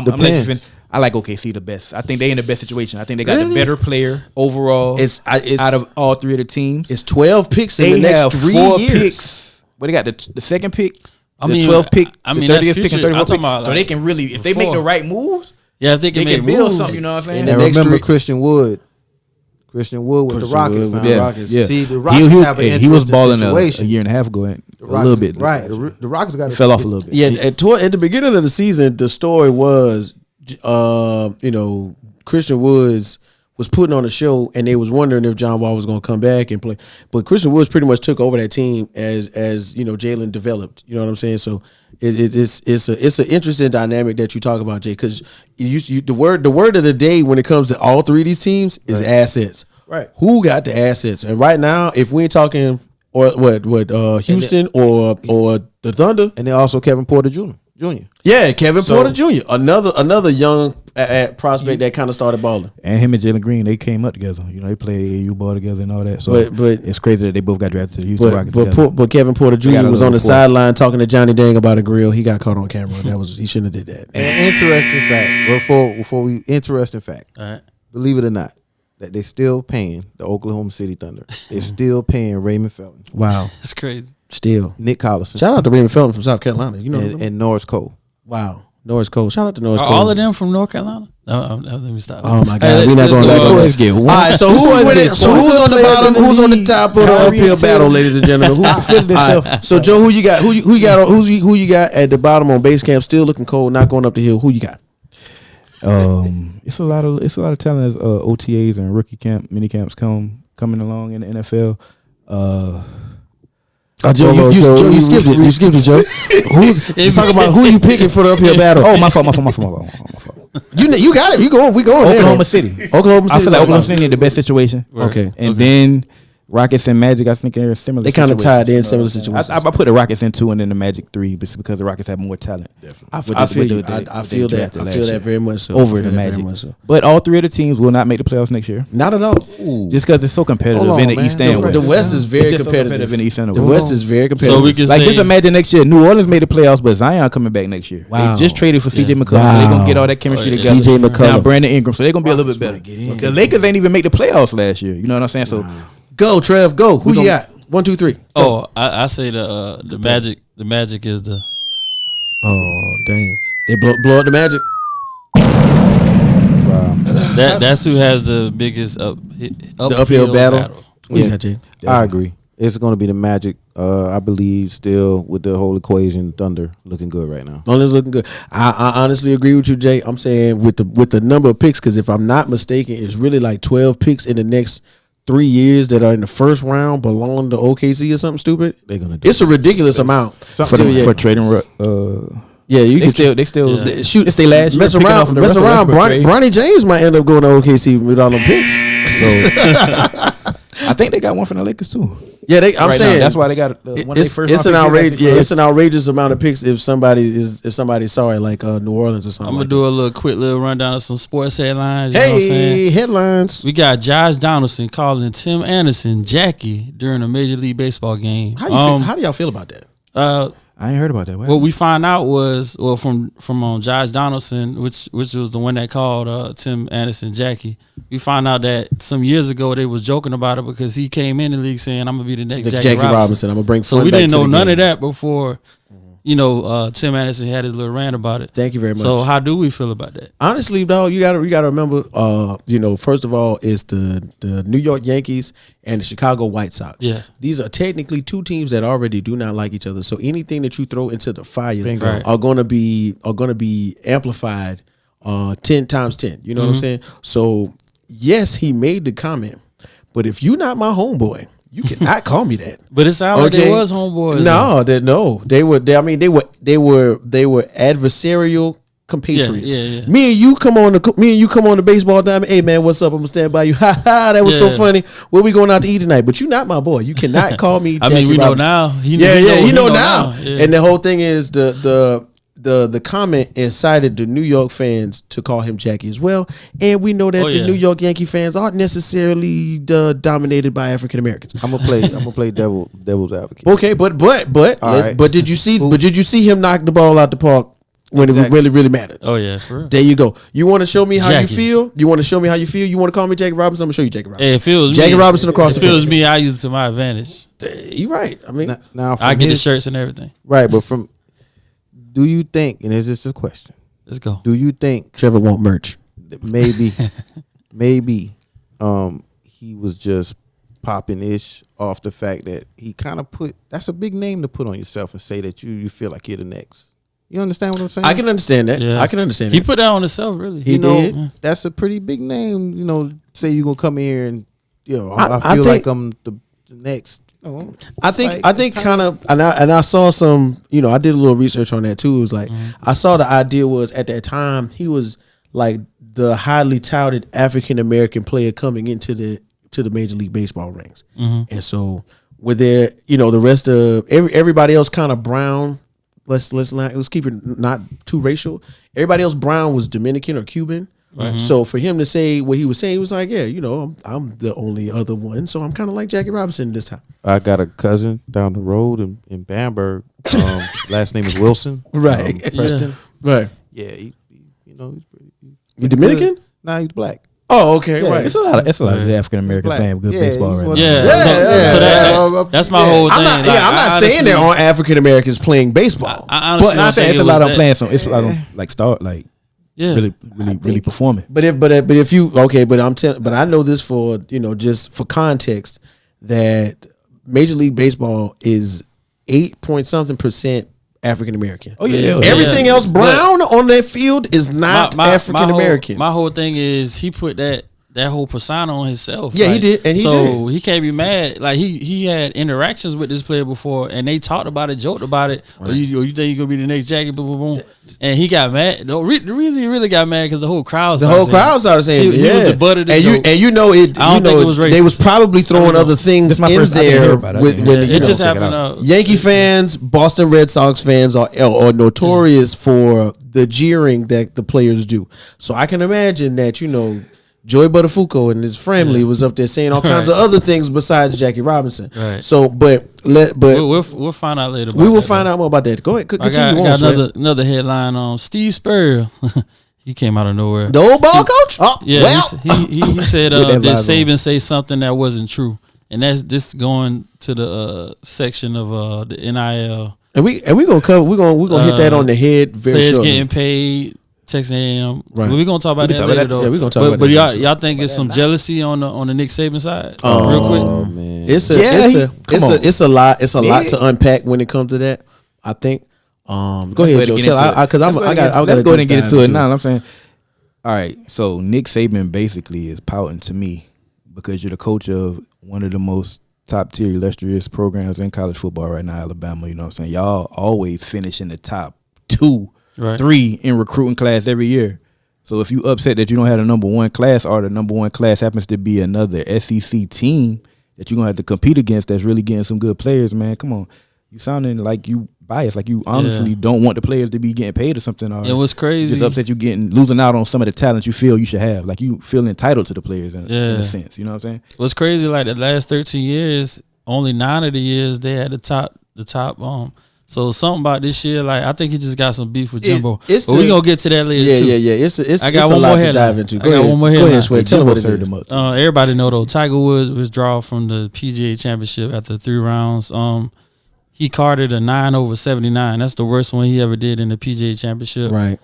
I like OKC the best. I think they in the best situation. I think they got the better player overall. It's out of all three of the teams. It's 12 picks in the next 3 years. Picks. But they got the second pick. The 12th pick, the 30th pick, and 34th pick. So they can really, if they make the right moves, if they can build something. You know what I'm saying? And remember Christian Wood with the Rockets. Yeah. See, the Rockets have an he was balling situation. a year and a half ago, a little bit. Right. The Rockets fell off a little bit. Yeah, at the beginning of the season, the story was, Christian Woods was putting on a show, and they was wondering if John Wall was going to come back and play. But Christian Woods pretty much took over that team as Jalen developed. You know what I'm saying? So it's an interesting dynamic that you talk about, Jay, because the word of the day when it comes to all three of these teams is assets. Right. Who got the assets? And right now, if we ain't talking Houston or the Thunder, and then also Kevin Porter Jr. Yeah, Kevin Porter Jr. Another young prospect that kind of started balling. And him and Jalen Green, they came up together. They played AAU ball together and all that. So but it's crazy that they both got drafted to the Houston Rockets. But Kevin Porter Jr. was on the sideline talking to Johnny Dang about a grill. He got caught on camera. He shouldn't have did that. And interesting fact. All right. Believe it or not, that they're still paying the Oklahoma City Thunder. They're still paying Raymond Felton. Wow, that's crazy. Still, Nick Collison. Shout out to Raymond Felton from South Carolina. And Norris Cole. Wow, Norris Cole. Shout out to Norris Cole. All of them from North Carolina. No, let me stop. Oh my God, we're not going to let's get one. All right, so who's on the bottom? Who's on the top of the uphill battle, ladies and gentlemen? So Joe, who you got? Who you got at the bottom on base camp? Still looking cold, not going up the hill. Who you got? It's a lot of talent as OTAs and rookie camp, mini camps coming along in the NFL. Joe, you skipped it. You skipped it, Joe. Let's talk about who you picking for the uphill battle. Oh, my fault. You got it. We going. Oklahoma City. I feel like Oklahoma City in the best situation. Okay. And then Rockets and Magic, I think they're similar. They kind of tied in similar situations. I put the Rockets in 2 and then the Magic 3 because the Rockets have more talent. Definitely. I feel that very much so. Over the Magic. But all 3 of the teams will not make the playoffs next year. Not at all. Just because it's so competitive in the East and West. The West is very competitive in the East and the West is very competitive. So we can just imagine next year, New Orleans made the playoffs, but Zion coming back next year. Wow. They just traded for CJ McCollum, so they're going to get all that chemistry together. CJ McCollum. Now Brandon Ingram, so they're going to be a little bit better. The Lakers ain't even make the playoffs last year. You know what I'm saying? So go, Trev, go. Who you got? 1, 2, 3. Oh, I say the Magic. The Magic is the. Oh dang! They blow up the Magic. Wow. That's who has the biggest uphill battle. Yeah, Jay. I agree. It's going to be the Magic. I believe still with the whole equation, Thunder looking good right now. Thunder's looking good. I honestly agree with you, Jay. I'm saying with the number of picks, because if I'm not mistaken, it's really like 12 picks in the next 3 years that are in the first round belong to OKC or something stupid. They're gonna do it's a ridiculous amount for trading. Yeah, they still shoot. It's their last mess year around. Bronny James might end up going to OKC with all them picks. So I think they got one from the Lakers too. Yeah, I'm saying that's why they got one of their first. It's an outrage. Yeah, it's an outrageous amount of picks if somebody's sorry, like New Orleans or something. I'm gonna do a quick rundown of some sports headlines. Hey, headlines. We got Josh Donaldson calling Tim Anderson Jackie during a Major League Baseball game. How do y'all feel about that? I ain't heard about that. What we find out was from Josh Donaldson, which was the one that called Tim Anderson Jackie. We found out that some years ago they was joking about it because he came in the league saying, "I'm gonna be the next Jackie Robinson. I'm gonna bring." So we didn't know none of that before. Tim Anderson had his little rant about it. Thank you very much. So how do we feel about that? Honestly, dog, you gotta remember, first of all, it's the New York Yankees and the Chicago White Sox. Yeah. These are technically 2 teams that already do not like each other. So anything that you throw into the fire are gonna be amplified 10 times 10. You know what I'm saying? So yes, he made the comment, but if you're not my homeboy, you cannot call me that. But it sounded like they was homeboys. They were adversarial compatriots. Yeah. Me and you come on the baseball diamond. Hey man, what's up? I'm gonna stand by you. Ha ha, that was so funny. Where we going out to eat tonight? But you not my boy. You cannot call me Jackie I mean, we Robinson. know now. He know now. Yeah. And the whole thing is the comment incited the New York fans to call him Jackie as well. And we know that the New York Yankee fans aren't necessarily dominated by African Americans. I'm gonna play devil's advocate. Okay, but did you see him knock the ball out the park when it really mattered? Oh yeah, for real. There you go. You want to show me how you feel? You want to show me how you feel? You want to call me Jackie Robinson? I'm gonna show you Jackie Robinson. Hey, it feels Jackie me. Robinson across the field. It feels me. I use it to my advantage. You're right. I mean, now I get the shirts and everything. Right, but do you think? And it's just a question. Let's go. Do you think Trevor want merch? Maybe he was just popping ish off the fact that he kind of that's a big name to put on yourself and say that you feel like you're the next. You understand what I'm saying? I can understand that. Yeah. I can understand He that. put that on himself, really. He did. That's a pretty big name. Say you're gonna come here and I feel like I'm the next. I think kind of, and I saw some. I did a little research on that too. It was like I saw the idea was at that time he was like the highly touted African American player coming into the Major League Baseball ranks, and so with there, the rest of everybody else kind of brown. Let's keep it not too racial. Everybody else brown was Dominican or Cuban. Right. So for him to say what he was saying, he was like, yeah, I'm the only other one. So I'm kind of like Jackie Robinson this time. I got a cousin down the road in Bamberg. Last name is Wilson. Right. Preston. Yeah. Right. Yeah. He's pretty. You Dominican? Nah, he's black. Oh, okay, Yeah, right. It's a lot of African Americans playing good baseball right now. So that's my whole thing. I'm not saying there aren't African Americans playing baseball. I honestly, But I'm saying it's a lot of them playing some. It's a lot of them really performing. But I know this for just for context that Major League Baseball is 8-point-something% African American. Oh yeah, everything else brown on that field is not African American. My whole thing is he put that whole persona on himself. Yeah, he did, and he can't be mad. Like he had interactions with this player before, and they talked about it, joked about it. Right. Or you think you're gonna be the next Jackie? Boom, boom, boom. And he got mad. The reason he really got mad because the whole crowd started saying he was the butt of the joke. And it. I don't think it was racist. They was probably throwing other things in there. It just happened. Yankee fans, Boston Red Sox fans are notorious for the jeering that the players do. So I can imagine that Joey Buttafuoco and his family was up there saying all kinds of other things besides Jackie Robinson. Right. So, we'll find out later. We will find out more about that. Go ahead, continue. I got another headline on Steve Spurrier. He came out of nowhere. The old ball coach. He said did Saban say something that wasn't true, and that's just going to the section of the NIL. And we gonna cover. We're gonna hit that on the head very players shortly. Getting paid. Texas A&M. Right. We're gonna talk about that later, though. Yeah, we're gonna talk about that. But y'all think it's some jealousy on the Nick Saban side? Real quick. Man. It's a lot. It's a lot to unpack when it comes to that. I think. Go ahead, Joe. Tell because I got. Let's go ahead and get into it now. I'm saying. All right, so Nick Saban basically is pouting to me because you're the coach of one of the most top tier illustrious programs in college football right now, Alabama. You know what I'm saying? Y'all always finish in the top 2. Right. 3 in recruiting class every year. So if you upset that you don't have a number 1 class or the number 1 class happens to be another SEC team that you're going to have to compete against that's really getting some good players, man, come on. You sounding like you biased, like you honestly don't want the players to be getting paid or something. Or it was crazy. Just upset you losing out on some of the talent you feel you should have. Like you feel entitled to the players in a sense. You know what I'm saying? What's crazy, like the last 13 years, only 9 of the years they had the top So something about this year, like I think he just got some beef with Jimbo. But we gonna get to that later too. Yeah. I got one more headline to dive into. I got one more headline. Sweat. Tell us what it is. Everybody know though, Tiger Woods withdrawal from the PGA Championship after 3 rounds. He carded a 9 over 79. That's the worst one he ever did in the PGA Championship. Right.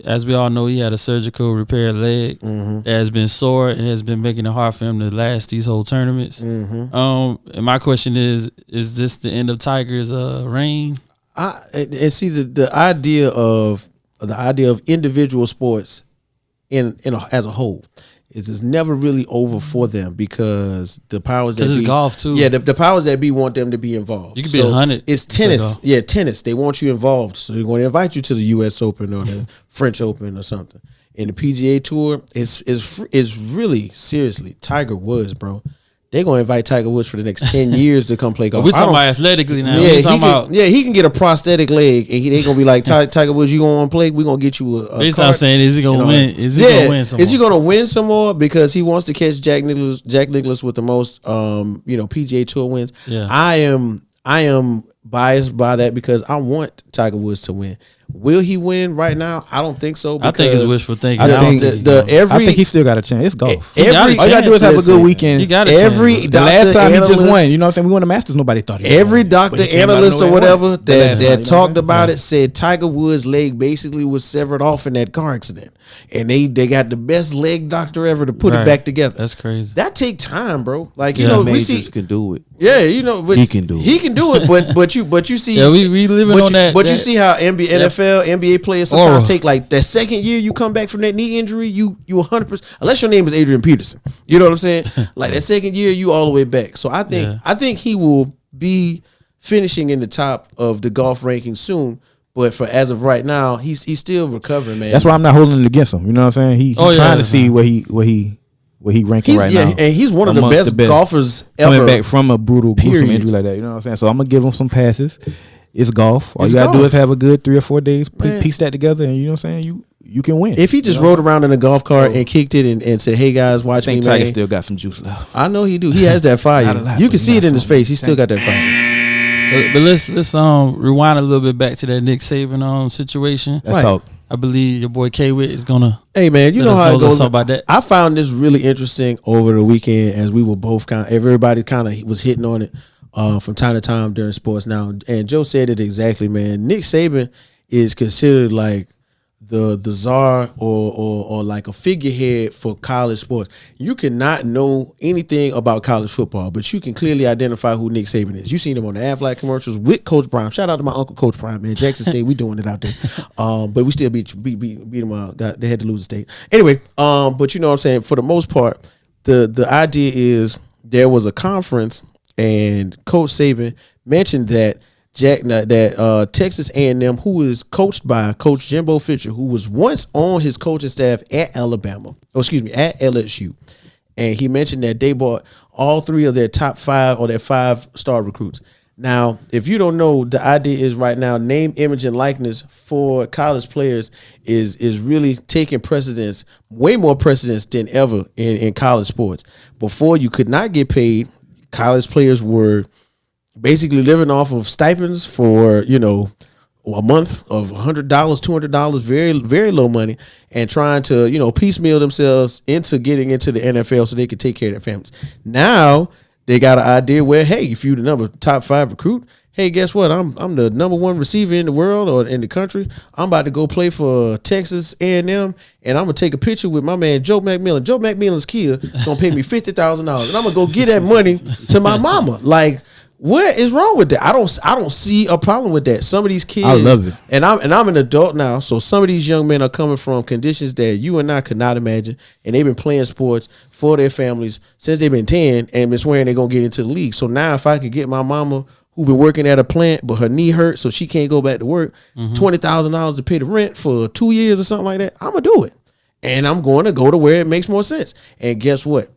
As we all know, he had a surgical repair leg that has been sore and has been making it hard for him to last these whole tournaments. And my question is this the end of Tiger's reign? And see the idea of individual sports as a whole is it's never really over for them because the powers that be. Because it's golf too. Yeah, the powers that be want them to be involved. You could be 100. It's tennis. Yeah, tennis. They want you involved. So they're going to invite you to the U.S. Open or the French Open or something. And the PGA Tour is really, seriously, Tiger Woods, bro. They're going to invite Tiger Woods for the next 10 years to come play golf. We're talking about athletically now. Yeah, he can get a prosthetic leg, and they're going to be like, Tiger Woods, you going to play? We're going to get you a card. Saying, is he going to win? Is he going to win some more? Is he going to win some more? Because he wants to catch Jack Nicklaus with the most, PGA Tour wins. Yeah. I am biased by that because I want Tiger Woods to win. Will he win right now? I don't think so. I think it's wishful thinking. I think he still got a chance. It's golf. All you got to do is have a good weekend. You got the last time he just won. You know what I'm saying? We won the Masters. Nobody thought he every doctor, analyst, or whatever that talked about it said Tiger Woods' leg basically was severed off in that car accident, and they got the best leg doctor ever to put it back together. That's crazy. That take time, bro. Like we see can do it. Yeah, but he can do it. He can do it, but you see, we living on that. But you see how NBA players sometimes take like that second year you come back from that knee injury, you 100%, unless your name is Adrian Peterson. You know what I'm saying? Like that second year, you all the way back. So I think he will be finishing in the top of the golf rankings soon. But for as of right now, he's still recovering, man. That's why I'm not holding it against him. You know what I'm saying? He's trying to see where he ranking right now. And he's one of the best golfers ever. Coming back from a gruesome injury like that. You know what I'm saying? So I'm gonna give him some passes. It's golf. All you gotta do is have a good 3 or 4 days, piece that together, and you know what I'm saying? You can win. If he just rode around in a golf cart and kicked it and said, "Hey guys, watch me, man." Tiger still got some juice left. I know he do. He has that fire. You can see it in his face. He still got that fire. But let's rewind a little bit back to that Nick Saban situation. Let's talk. I believe your boy K-Wit is gonna. Hey man, you know how it goes. About that. I found this really interesting over the weekend as we were both everybody kind of was hitting on it from time to time during sports now. And Joe said it exactly, man. Nick Saban is considered like the czar or like a figurehead for college sports. You cannot know anything about college football, but you can clearly identify who Nick Saban is. You seen him on the Aflac commercials with Coach Prime. Shout out to my uncle Coach Prime, man. Jackson State, we doing it out there. But we still beat them. They had to lose the state anyway. But you know what I'm saying. For the most part, the idea is there was a conference and Coach Saban mentioned that Texas A&M, who is coached by Coach Jimbo Fisher, who was once on his coaching staff at at LSU, and he mentioned that they bought all 3 of their top 5 or their 5-star recruits. Now, if you don't know, the idea is right now name, image, and likeness for college players is really taking precedence, way more precedence than ever in college sports. Before, you could not get paid. College players were basically living off of stipends for, a month of $100, $200, very, very low money, and trying to, piecemeal themselves into getting into the NFL so they could take care of their families. Now they got an idea where, hey, if you're the top 5 recruit, hey, guess what? I'm the number 1 receiver in the world or in the country. I'm about to go play for Texas A&M, and I'm gonna take a picture with my man Joe McMillan. Joe McMillan's kid is gonna pay me $50,000, and I'm gonna go get that money to my mama. Like, what is wrong with that? I don't see a problem with that. Some of these kids, I love it, and I'm an adult now, so some of these young men are coming from conditions that you and I could not imagine, and they've been playing sports for their families since they've been 10, and been swearing they're gonna get into the league. So now, if I could get my mama, who been working at a plant but her knee hurt, so she can't go back to work, $20,000 to pay the rent for 2 years or something like that, I'm gonna do it, and I'm going to go to where it makes more sense. And guess what?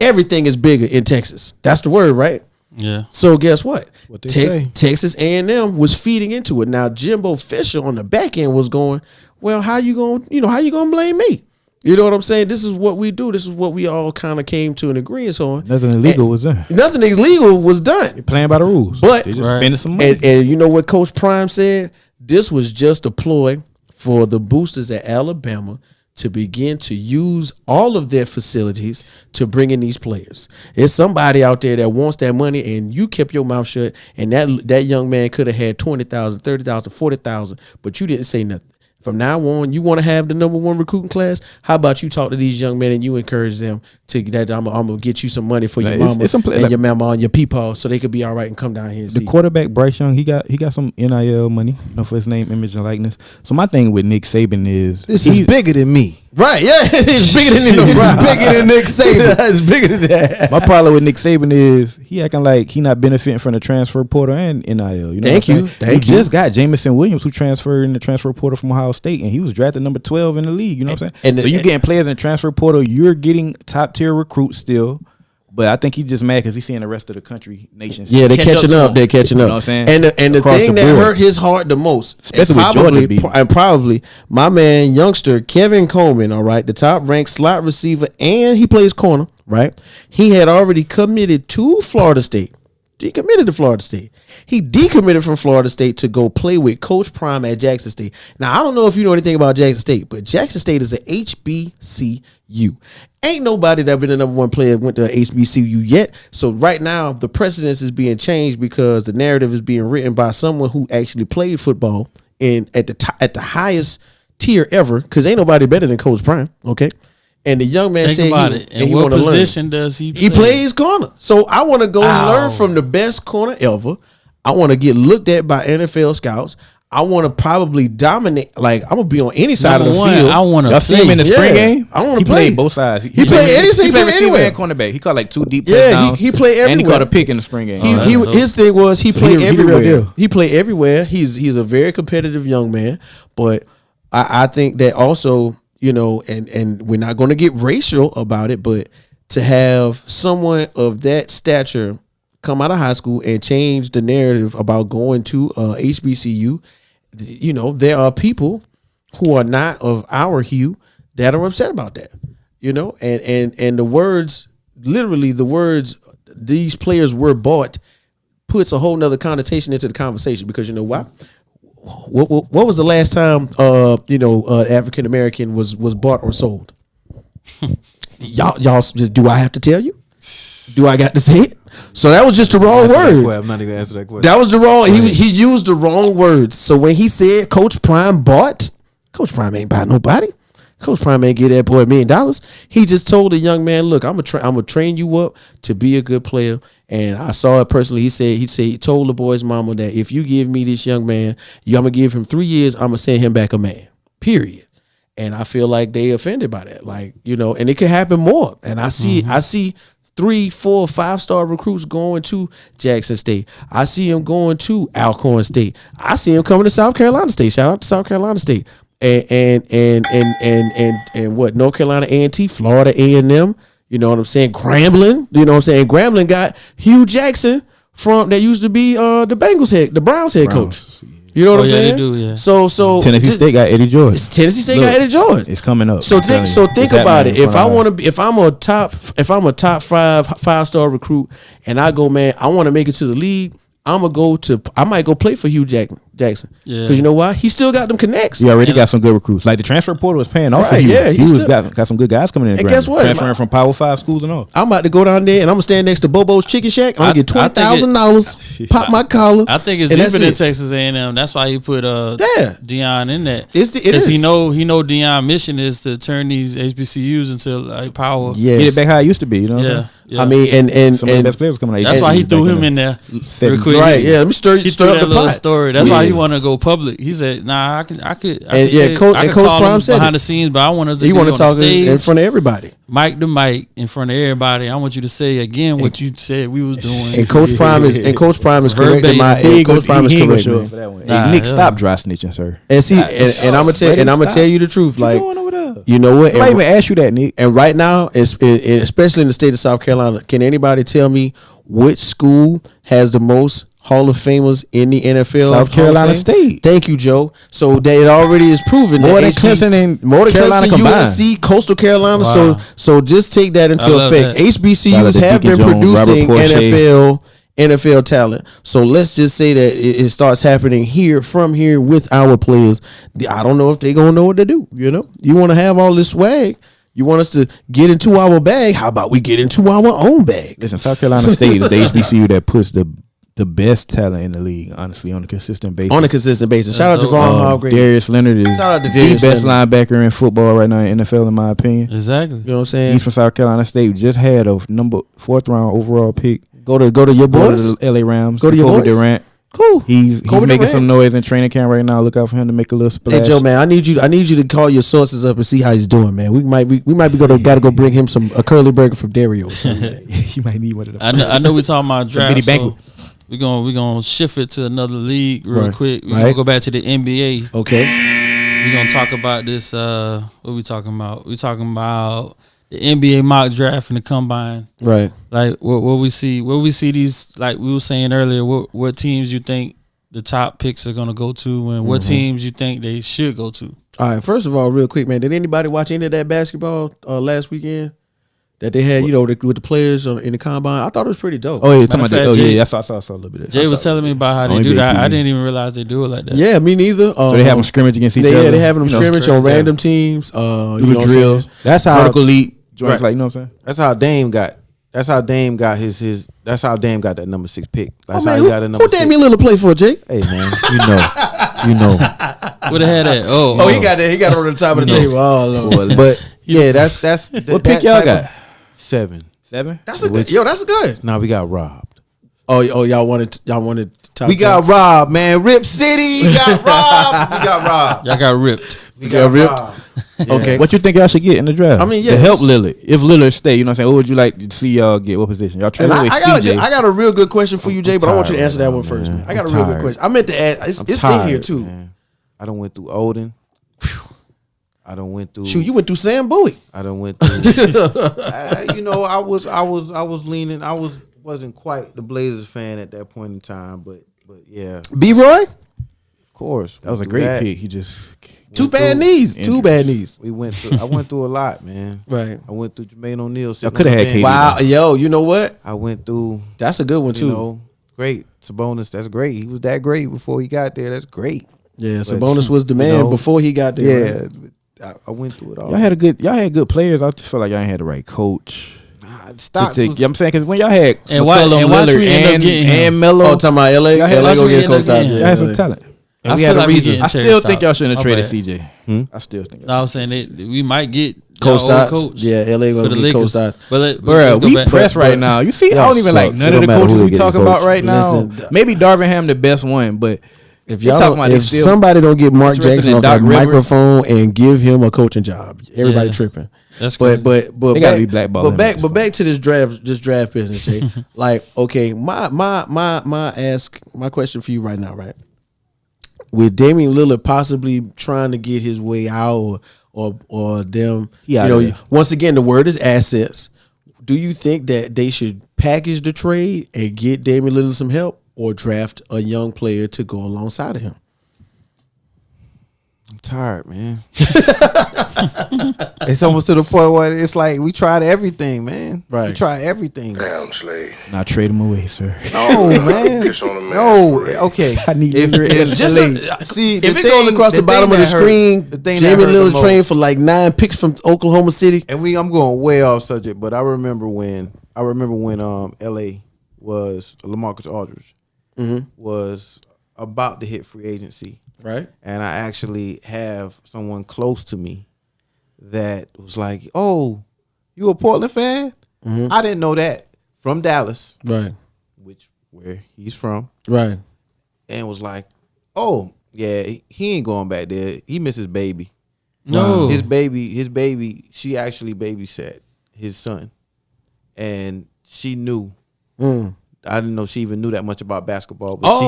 Everything is bigger in Texas. That's the word, right? Yeah. So guess what? What they say. Texas A&M was feeding into it. Now Jimbo Fisher on the back end was going, well, how you gonna blame me? You know what I'm saying? This is what we do. This is what we all kind of came to an agreement on. Nothing illegal was done. Nothing illegal was done. You're playing by the rules. But they just spending some money. And you know what Coach Prime said? This was just a ploy for the boosters at Alabama to begin to use all of their facilities to bring in these players. There's somebody out there that wants that money, and you kept your mouth shut, and that young man could have had 20,000, 30,000, 40,000, but you didn't say nothing. From now on, you want to have the number 1 recruiting class? How about you talk to these young men and you encourage them to that I'm gonna get you some money for your mama and your mama and your people so they could be all right and come down here and see. The quarterback Bryce Young, he got some NIL money, for his name, image, and likeness. So my thing with Nick Saban is this is bigger than me. Right, yeah, it's bigger than Nick Saban. It's bigger than that. My problem with Nick Saban is he acting like he not benefiting from the transfer portal and NIL. You know Thank you. We just got Jamison Williams, who transferred in the transfer portal from Ohio State, and he was drafted number 12 in the league. You know what I'm saying? So you're getting players in the transfer portal. You're getting top tier recruits still. But I think he's just mad because he's seeing the rest of the country, nations. Yeah, they're catching up. They're catching up. You know what I'm saying? And the thing that hurt his heart the most, especially with Georgia beating. and probably my man, youngster Kevin Coleman, all right, the top ranked slot receiver, and he plays corner, right? He had already committed to Florida State. He committed to Florida State. He decommitted from Florida State to go play with Coach Prime at Jackson State. Now, I don't know if you know anything about Jackson State, but Jackson State is a HBCU. Ain't nobody that been the number one player went to HBCU yet. So right now, the precedence is being changed because the narrative is being written by someone who actually played football at the highest tier ever. Because ain't nobody better than Coach Prime. Okay. And the young man said, and what position does he play? He plays corner. So I want to go learn from the best corner ever. I want to get looked at by NFL scouts. I want to probably dominate. Like, I'm gonna be on any side of the field. I want to. Y'all see him in the spring game? I want to play. He played both sides. He played anywhere. And cornerback. He caught like 2 deep touchdowns. He played everywhere. And he caught a pick in the spring game. His thing was he played everywhere. He played everywhere. He's a very competitive young man. But I think that also, you know, and we're not going to get racial about it, but to have someone of that stature come out of high school and change the narrative about going to HBCU, you know, there are people who are not of our hue that are upset about that, you know, and the words, literally the words, these players were bought, puts a whole nother connotation into the conversation, because you know why? What was the last time African American was bought or sold? y'all do I have to tell you? Do I got to say it? So that was just the wrong word. I'm not even answering that question. That was the wrong. He used the wrong words. So when he said Coach Prime bought, Coach Prime ain't buy nobody. Coach Prime ain't give that boy $1 million. He just told the young man, "Look, I'm gonna train you up to be a good player." And I saw it personally. He told the boy's mama that if you give me this young man, I'm gonna give him 3 years. I'm gonna send him back a man. Period. And I feel like they offended by that. Like, you know, and it could happen more. And I see 3, 4, 5-star recruits going to Jackson State. I see him going to Alcorn State. I see him coming to South Carolina State. Shout out to South Carolina State. And what, North Carolina A&T, Florida A&M, you know what I'm saying? Grambling, you know what I'm saying? Grambling got Hugh Jackson that used to be the Browns head coach. You know what I'm saying? They do, yeah. So Tennessee State got Eddie George. Tennessee State got Eddie George. It's coming up. So think about it. If I'm a top 5-star recruit and I go, man, I want to make it to the league, I might go play for Hugh Jackson. Yeah. Because you know why? He still got them connects. He already got some good recruits. Like the transfer portal was paying off. Right, yeah. He got some good guys coming in. And guess what? Transferring from Power 5 schools and all. I'm about to go down there and I'm going to stand next to Bobo's Chicken Shack. I'm going to get $20,000, pop my collar. I think it's deeper than Texas A&M. That's why he put Deion in that. Because he know Deion's mission is to turn these HBCUs into like power. Yes. Get it back how it used to be. You know what I'm saying? Yeah. I mean, and some of the best players coming out. That's why he threw him in there. Right? Yeah. Let me stir up the pot. Story. That's why he want to go public. He said, "Nah, I could." Coach Prime said behind the scenes, but I want us to. He want to talk stage, in front of everybody, mic to mic, in front of everybody. I want you to say again what you said we was doing. And Coach Prime is correct. Coach Prime is correct. Hey, Nick, stop dry snitching, sir. And see, and I'm gonna tell you the truth. Like, you know what? I even ask you that, Nick. And right now, especially in the state of South Carolina, can anybody tell me which school has the most Hall of Famers in the NFL? South Carolina State. Thank you, Joe. So that it already is proven. More than Clemson and Carolina combined. USC, Coastal Carolina. Wow. So just take that into effect. HBCUs have been producing NFL talent. So let's just say that it starts happening from here with our players. I don't know if they're gonna know what to do. You know, you want to have all this swag. You want us to get into our bag? How about we get into our own bag? Listen, South Carolina State is the HBCU that puts the best talent in the league, honestly, on a consistent basis. Shout out to Ron Hargrave. Darius Leonard is the best linebacker in football right now in NFL, in my opinion. Exactly. You know what I'm saying? He's from South Carolina State. Just had a 4th round overall pick. Go to your boys. Go to the LA Rams. Go to your boys. Durant. Cool. He's Kobe making Durant. some noise in training camp right now. Look out for him to make a little splash. Hey Joe, man, I need you to call your sources up and see how he's doing, man. We might be gotta go bring him a curly burger from Dario or something. You might need one of them. I know we talking about draft. Bitty So we gonna shift it to another league real quick. We're Right. gonna go back to the NBA. Okay. We're gonna talk about this. What we talking about? We talking about the NBA mock draft and the combine. Right. Like what we see these, like we were saying earlier, what teams you think the top picks are gonna go to, and what teams you think they should go to. All right. First of all, real quick, man, did anybody watch any of that basketball last weekend that they had? With the players in the combine. I thought it was pretty dope. Oh yeah, talking about Matter that. of Oh fact, yeah, I saw a little bit of that. Jay was telling me about how they On do that. NBA I TV. didn't even realize they do it like that. Yeah, me neither. So they have them scrimmage against each other. Yeah, they having them You know, scrimmage on random teams. You know what I'm drills. saying? That's how Vertical leap joints, Right. like you know what I'm saying. That's how Dame got. That's how Dame got his. That's how Dame got that number 6 pick. That's Oh how man, he got a number who 6. Damian Lillard play for, Jake? Hey man, you know. What the hell that? Oh, He got that. He got it on the top of the table. Oh Lord. But yeah, that's What pick y'all got? 7. 7. That's a good. Yo, that's good. Now we got robbed. Oh, y'all wanted top. We got robbed, man. Rip City got robbed. We got robbed. y'all got ripped. We got ripped? robbed. Okay. What you think y'all should get in the draft? I mean, yeah, to help Lillard. If Lillard stay, you know what I'm saying. What would you like to see y'all get? What position? Y'all trade And away I CJ. got a real good question for you, Jay, but I want you to tired answer that right one now, first, man. man. I got I'm a real good tired. question. I meant to ask. It's in Tired, here too. man. I done went through Odin. I done went through. Shoot, you went through Sam Bowie. I done went through. I was leaning. Wasn't quite the Blazers fan at that point in time, but yeah, B. Roy. of course. That was a we great do pick. He just Two bad knees. Two bad knees. We went through. I went through a lot, man. Right. I went through Jermaine O'Neal. Y'all coulda had KD. Wow. Yo, you know what? I went through. That's a good one too. You know, great Sabonis. That's great. He was that great before he got there. That's great. Yeah, But, Sabonis was the man before he got there. Yeah, right? I went through it all. y'all had good players. I just feel like y'all ain't had the right coach. Stocks You know what I'm saying? Because when y'all had And watch Lillard we end up getting him. and Melo, Oh, talking about LA. Y'all had- LA watch go we get end up Coach Stotts. getting- y'all had some talent. And I we feel had a like we reason. getting I Terry still think y'all Stotts. shouldn't have My traded bad. CJ. I still think. No, I was saying that we might get Coach y'all old Stotts. coach Yeah, LA for gonna the get Coach Lakers. Stotts. But let's Bro, go we back. pressed but- right now. You see, I Y'all don't even like suck. none It of the don't matter coaches who we they get talking the about coach. right now. Listen, Maybe Darvingham the best one, but If They y'all talking about if they still somebody don't get Mark interested Jackson in off Doc that Rivers. microphone and give him a coaching job, everybody Yeah. tripping. That's But crazy. but They gotta be blackballing him at this back to this draft business, Jay. Like, okay, my question for you right now, right? With Damian Lillard possibly trying to get his way out, or them, He out of there. once again, the word is assets. Do you think that they should package the trade and get Damian Lillard some help, or draft a young player to go alongside of him? I'm tired, man. It's almost to the point where it's like we tried everything, man. Right. We tried everything. Damn, Slade. not trade him away, sir. No, man. Kiss on the man. No. Okay. I need If Lillard. Just see, if it goes across the bottom of the screen, Damian Lillard trained for like 9 picks from Oklahoma City. And I'm going way off subject, but I remember when LA was LaMarcus Aldridge was about to hit free agency. Right. And I actually have someone close to me that was like, "Oh, you a Portland fan?" I didn't know that, from Dallas, Right. where he's from, Right. and was like, "Oh, yeah, he ain't going back there. He misses baby. No. His baby. She actually babysat his son, and she knew. I didn't know she even knew that much about basketball, but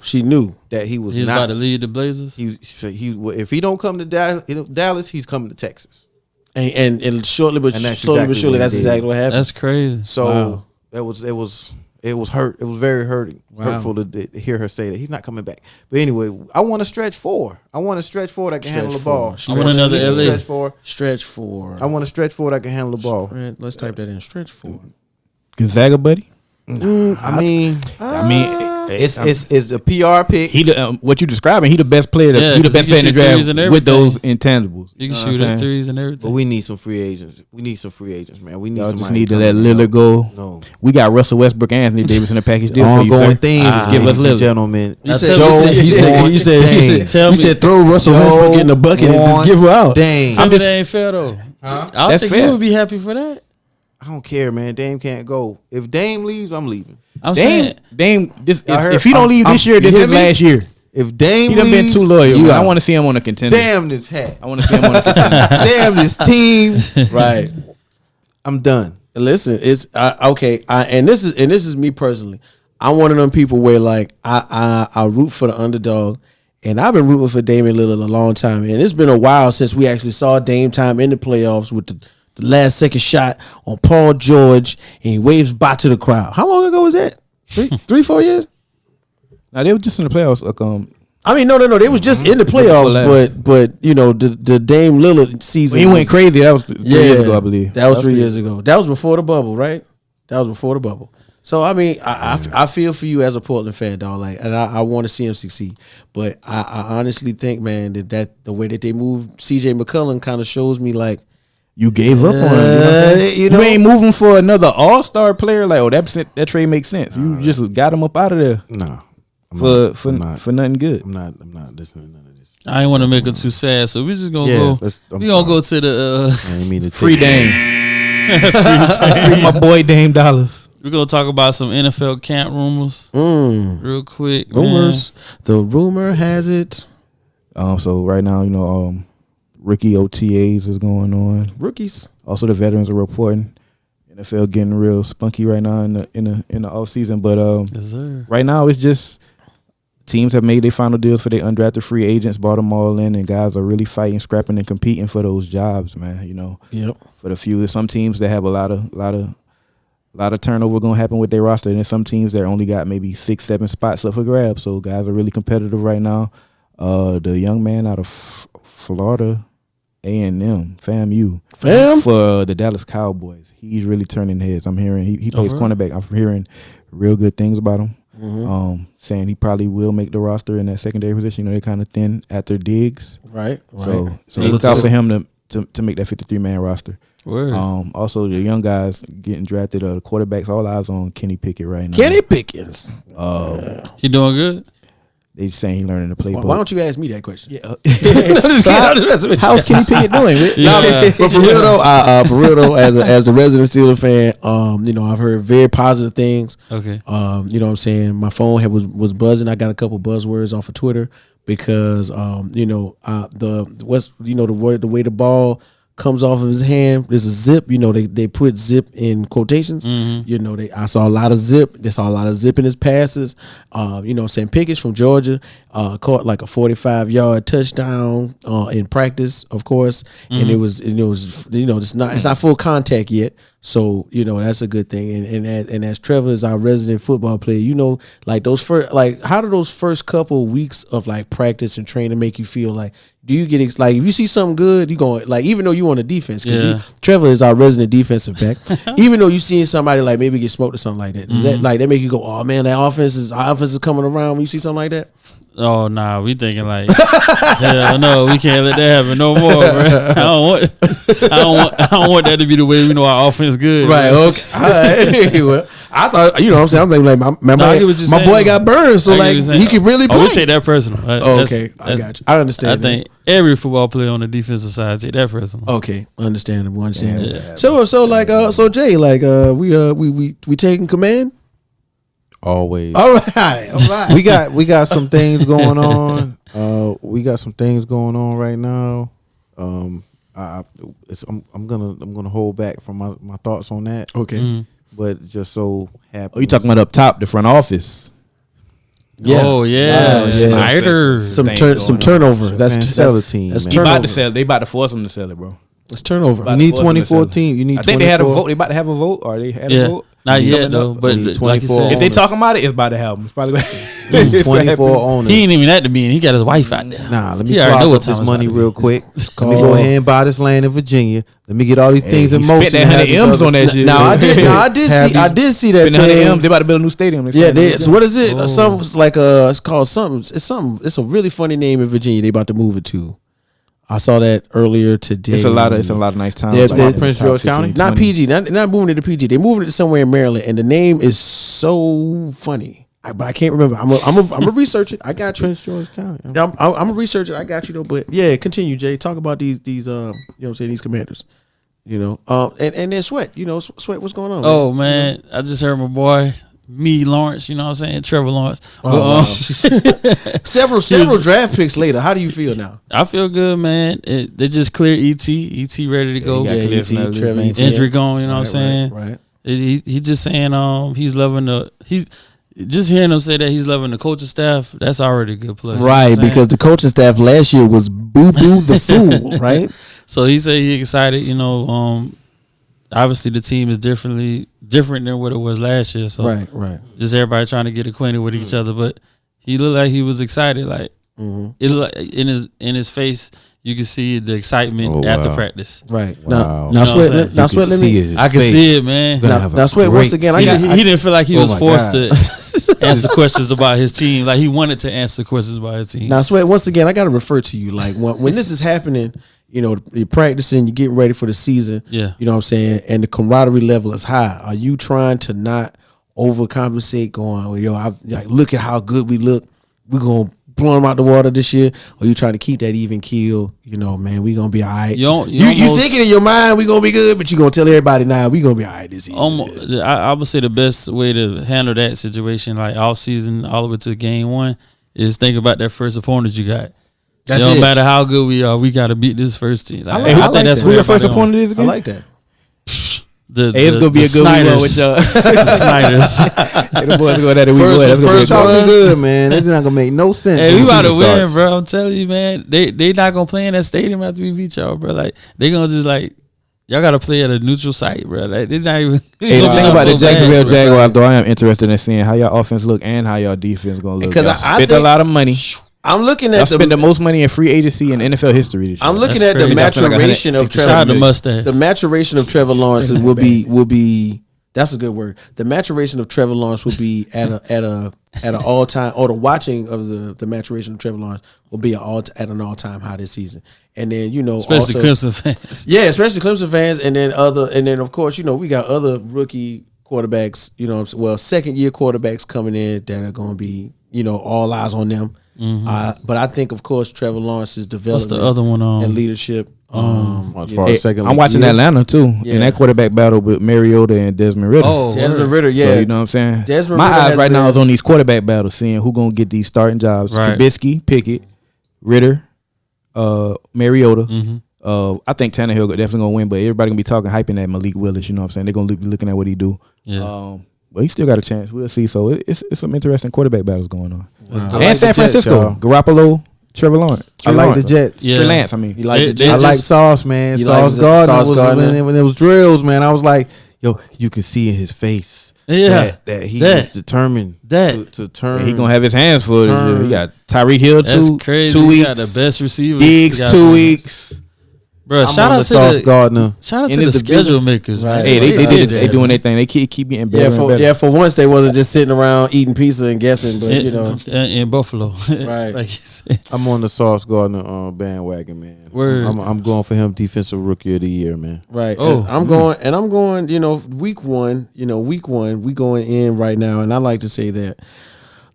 she knew that he was He was not about to lead the Blazers. He if he don't come to Dallas, he's coming to Texas. And shortly but And that's slowly but exactly surely, what he that's did. exactly what happened. That's crazy. So Wow. it was hurt. It was very hurtful to hear her say that he's not coming back. But anyway, I want a stretch four. I want a stretch four that can handle the ball. I want another He's a LA. stretch four. Stretch 4. I want a stretch four that can handle the ball. Let's type that in. Stretch 4. Gonzaga, buddy. I mean, it's it's a PR pick. he what you describing. He the best player. Yeah, He the 'cause best he player in the can shoot threes draft and with those everything. intangibles. You can know what shoot I'm at saying? threes and But everything. we need some free agents. We need some free agents, man. We need Y'all somebody just need to come let in and Lillard help. go. No. We got Russell Westbrook, Anthony Davis in the package deal for you, Ongoing sir. themes, Just give us ladies and Lillard. gentlemen. You I said, tell you said, Tell you me. said throw Russell Westbrook in the bucket and just give her out. Dang. Tell me just- that ain't fair though. I don't That's think fair. you would be happy for that. I don't care, man. Dame can't go. If Dame leaves, I'm leaving. Dame. If he don't leave this year, this is last year. If Dame he done been too loyal. I want to see him on a contender. Damn this hat. I want to see him on a contender. Damn this team. Right. I'm done. Listen, it's okay. And this is me personally. I'm one of them people where like I root for the underdog, and I've been rooting for Damian Lillard a long time, and it's been a while since we actually saw Dame time in the playoffs with the last second shot on Paul George, and he waves bye to the crowd. How long ago was that? 3-4 years? Now they were just in the playoffs. I mean, no. They was just in the playoffs, but you know the Dame Lillard season. He went crazy. That was 3 years ago, I believe. That was 3 years ago. That was before the bubble, right? That was before the bubble. So I mean, I feel for you as a Portland fan, dog. Like, and I want to see him succeed. But I honestly think, man, that the way that they moved C.J. McCollum kind of shows me like you gave up on him. You ain't moving for another All-Star player. Like, that trade makes sense. You just got him up out of there. No. For nothing good. I'm not listening to none of this. I ain't want to make it too sad, so we're just gonna go. We gonna go to the free Dame. Free my boy Dame Dollars. We're gonna talk about some NFL camp rumors real quick. Rumors. Man. The rumor has it. So right now, you know, rookie OTAs is going on. Rookies. Also, the veterans are reporting. NFL getting real spunky right now in the off season, but yes, sir. Right now it's just teams have made their final deals for their undrafted free agents, bought them all in, and guys are really fighting, scrapping, and competing for those jobs, man. You know, for the few, there's some teams that have a lot of turnover going to happen with their roster, and then some teams that only got maybe 6-7 spots up for grabs. So guys are really competitive right now. The young man out of Florida A&M, FAMU, for the Dallas Cowboys. He's really turning heads. I'm hearing he plays cornerback. I'm hearing real good things about him. Mm-hmm. Saying he probably will make the roster in that secondary position. You know, they're kind of thin after Diggs. Right. So look out for him to make that 53-man roster. Word. Also, the young guys getting drafted. The quarterbacks, all eyes on Kenny Pickett right now. Kenny Pickens. He doing good? They saying he learning to play. Why don't you ask me that question? Yeah. How's Kenny Pickett doing? But for real though, as the resident Steelers fan, you know, I've heard very positive things. Okay. You know what I'm saying? My phone was buzzing. I got a couple buzzwords off of Twitter because you know, the way the ball comes off of his hand, there's a zip. You know, they put zip in quotations. Mm-hmm. You know, I saw a lot of zip. They saw a lot of zip in his passes. You know, St. Pickens from Georgia caught like a 45-yard touchdown in practice, of course, and it was you know it's not full contact yet. So, you know, that's a good thing. And as Trevor is our resident football player, you know, like how do those first couple of weeks of like practice and training make you feel? Like, do you get like, if you see something good, you going, like, even though you on the defense, because Trevor is our resident defensive back, even though you seeing somebody like maybe get smoked or something like that, does that like that make you go, oh man, our offense is coming around when you see something like that? Oh nah, we thinking like, hell no, we can't let that happen no more, bro. I don't want that to be the way we know our offense good. Right. Okay. Well, I thought, you know what I'm saying, I'm thinking like my boy got burned, so like he could really play. Oh, we take that personal. Okay, I got you. I understand. I think every football player on the defensive side take that personal. Okay, understandable. Yeah. So Jay, like we taking command. Always. All right. We got some things going on. We got some things going on right now. I'm gonna hold back from my thoughts on that. Okay. Mm-hmm. But just so happy. Oh, you talking about up top, the front office? Yeah. Oh yeah. Snyder. Some turnover. That's to sell the team. That's turnover. They about to force them to sell it, bro. It's turnover. You need 2014. You need. I think they had a vote. They about to have a vote, or they had a vote. Not yet though, but like you said, if they talking about it, it's about to happen. It's probably 24 owners. He ain't even at the meeting. He got his wife out there. Nah, let me know what this money real quick. Let me go ahead and buy this land in Virginia. Let me get all these things in motion. Spent that 100 M's on that shit. Now I did see that. 100 M's. They about to build a new stadium. So what is it? It's called something. It's a really funny name in Virginia. They about to move it to. I saw that earlier today. It's a lot of nice towns. Like Prince George County, not PG, not moving it to PG. They moving it to somewhere in Maryland, and the name is so funny. But I can't remember. I'm gonna research it. I got you. Prince George County. I'm gonna research it. I got you though. But yeah, continue, Jay. Talk about these you know what I'm saying, these commanders. You know, and then Sweat. You know, Sweat. What's going on? Oh man, I just heard my boy. me, Lawrence. You know what I'm saying? Trevor Lawrence. Several draft picks later. How do you feel now? I feel good, man. They just cleared ET. ET ready to go. Yeah, ET, Trevor, ET. Endrick on. You know what I'm saying? Right. He just saying he's loving just hearing him say that he's loving the coaching staff. That's already a good plus. Right, you know because the coaching staff last year was Boo Boo the Fool, right? So he said he excited. You know, obviously the team is different than what it was last year. So right. Just everybody trying to get acquainted with each other, but he looked like he was excited. Like it looked like in his face, you can see the excitement after practice. Right. Wow. Now Sweat. Let me. I can see it, man. Now Sweat. Once again, he didn't feel like he was forced to answer questions about his team. Like he wanted to answer questions about his team. Now Sweat. Once again, I got to refer to you. Like when this is happening, you know, you're practicing, you're getting ready for the season. Yeah. You know what I'm saying? And the camaraderie level is high. Are you trying to not overcompensate? Going, well, like, look at how good we look. We're gonna blow them out the water this year, or you trying to keep that even keel? You know, man, we gonna be all right. You thinking in your mind we gonna be good, but you gonna tell everybody now we gonna be all right this year. I would say the best way to handle that situation, like off season all the way to game one, is think about that first opponent you got. It don't matter how good we are, we got to beat this first team. Like, I think that's who your first opponent is again? I like that. It's gonna be a good one with y'all. The Snyders. The boys going at it. First talking good, man. It's not gonna make no sense. Hey, we about to win, bro. I'm telling you, man. They not gonna play in that stadium after we beat y'all, bro. Like they gonna just like y'all gotta play at a neutral site, bro. Like they not even. Hey, the thing about the Jacksonville Jaguars, though, I am interested in seeing how y'all offense look and how y'all defense gonna look. Because I spent a lot of money. I'm looking at spent the most money in free agency in NFL history this year. I'm looking at the maturation of Trevor. The maturation of Trevor Lawrence will be. That's a good word. The maturation of Trevor Lawrence will be at an all time, or the watching of the maturation of Trevor Lawrence will be at an all time high this season. And then especially Clemson fans. Yeah, especially Clemson fans, and then of course we got other rookie quarterbacks. Second year quarterbacks coming in that are going to be all eyes on them. Mm-hmm. But I think, of course, Trevor Lawrence's development What's the other one, and leadership. I'm watching Atlanta too in that quarterback battle with Mariota and Desmond Ridder. Desmond Ridder, yeah. So, you know what I'm saying? Desmond My Ridder eyes right now is on these quarterback battles, seeing who gonna get these starting jobs. Right. Trubisky, Pickett, Ridder, Mariota. Mm-hmm. I think Tannehill definitely gonna win, but everybody gonna be talking hyping at Malik Willis. You know what I'm saying? They're gonna be looking at what he do. Yeah. But he still got a chance. We'll see. So it's some interesting quarterback battles going on. Wow. And San Francisco, Garoppolo, Trevor Lawrence. I like the Jets. Yeah. Trey Lance, I mean. You like the Jets? I like Sauce, man. Sauce Gardner. When it was drills, man, I was like, yo, you can see in his face that he is determined to turn. Yeah, he going to have his hands full this year. He got Tyreek Hill, That's 2 crazy. 2 weeks. He got the best receivers. Diggs, 2 weeks. Bro, shout out to Sauce Gardner. Shout out to the schedule makers, man. Hey, they doing their thing. They keep getting better and better. Yeah, for once they wasn't just sitting around eating pizza and guessing, but in Buffalo, right? Like you said. I'm on the Sauce Gardner bandwagon, man. Word. I'm going for him defensive rookie of the year, man. Right. Oh, I'm going. Week one. We going in right now, and I like to say that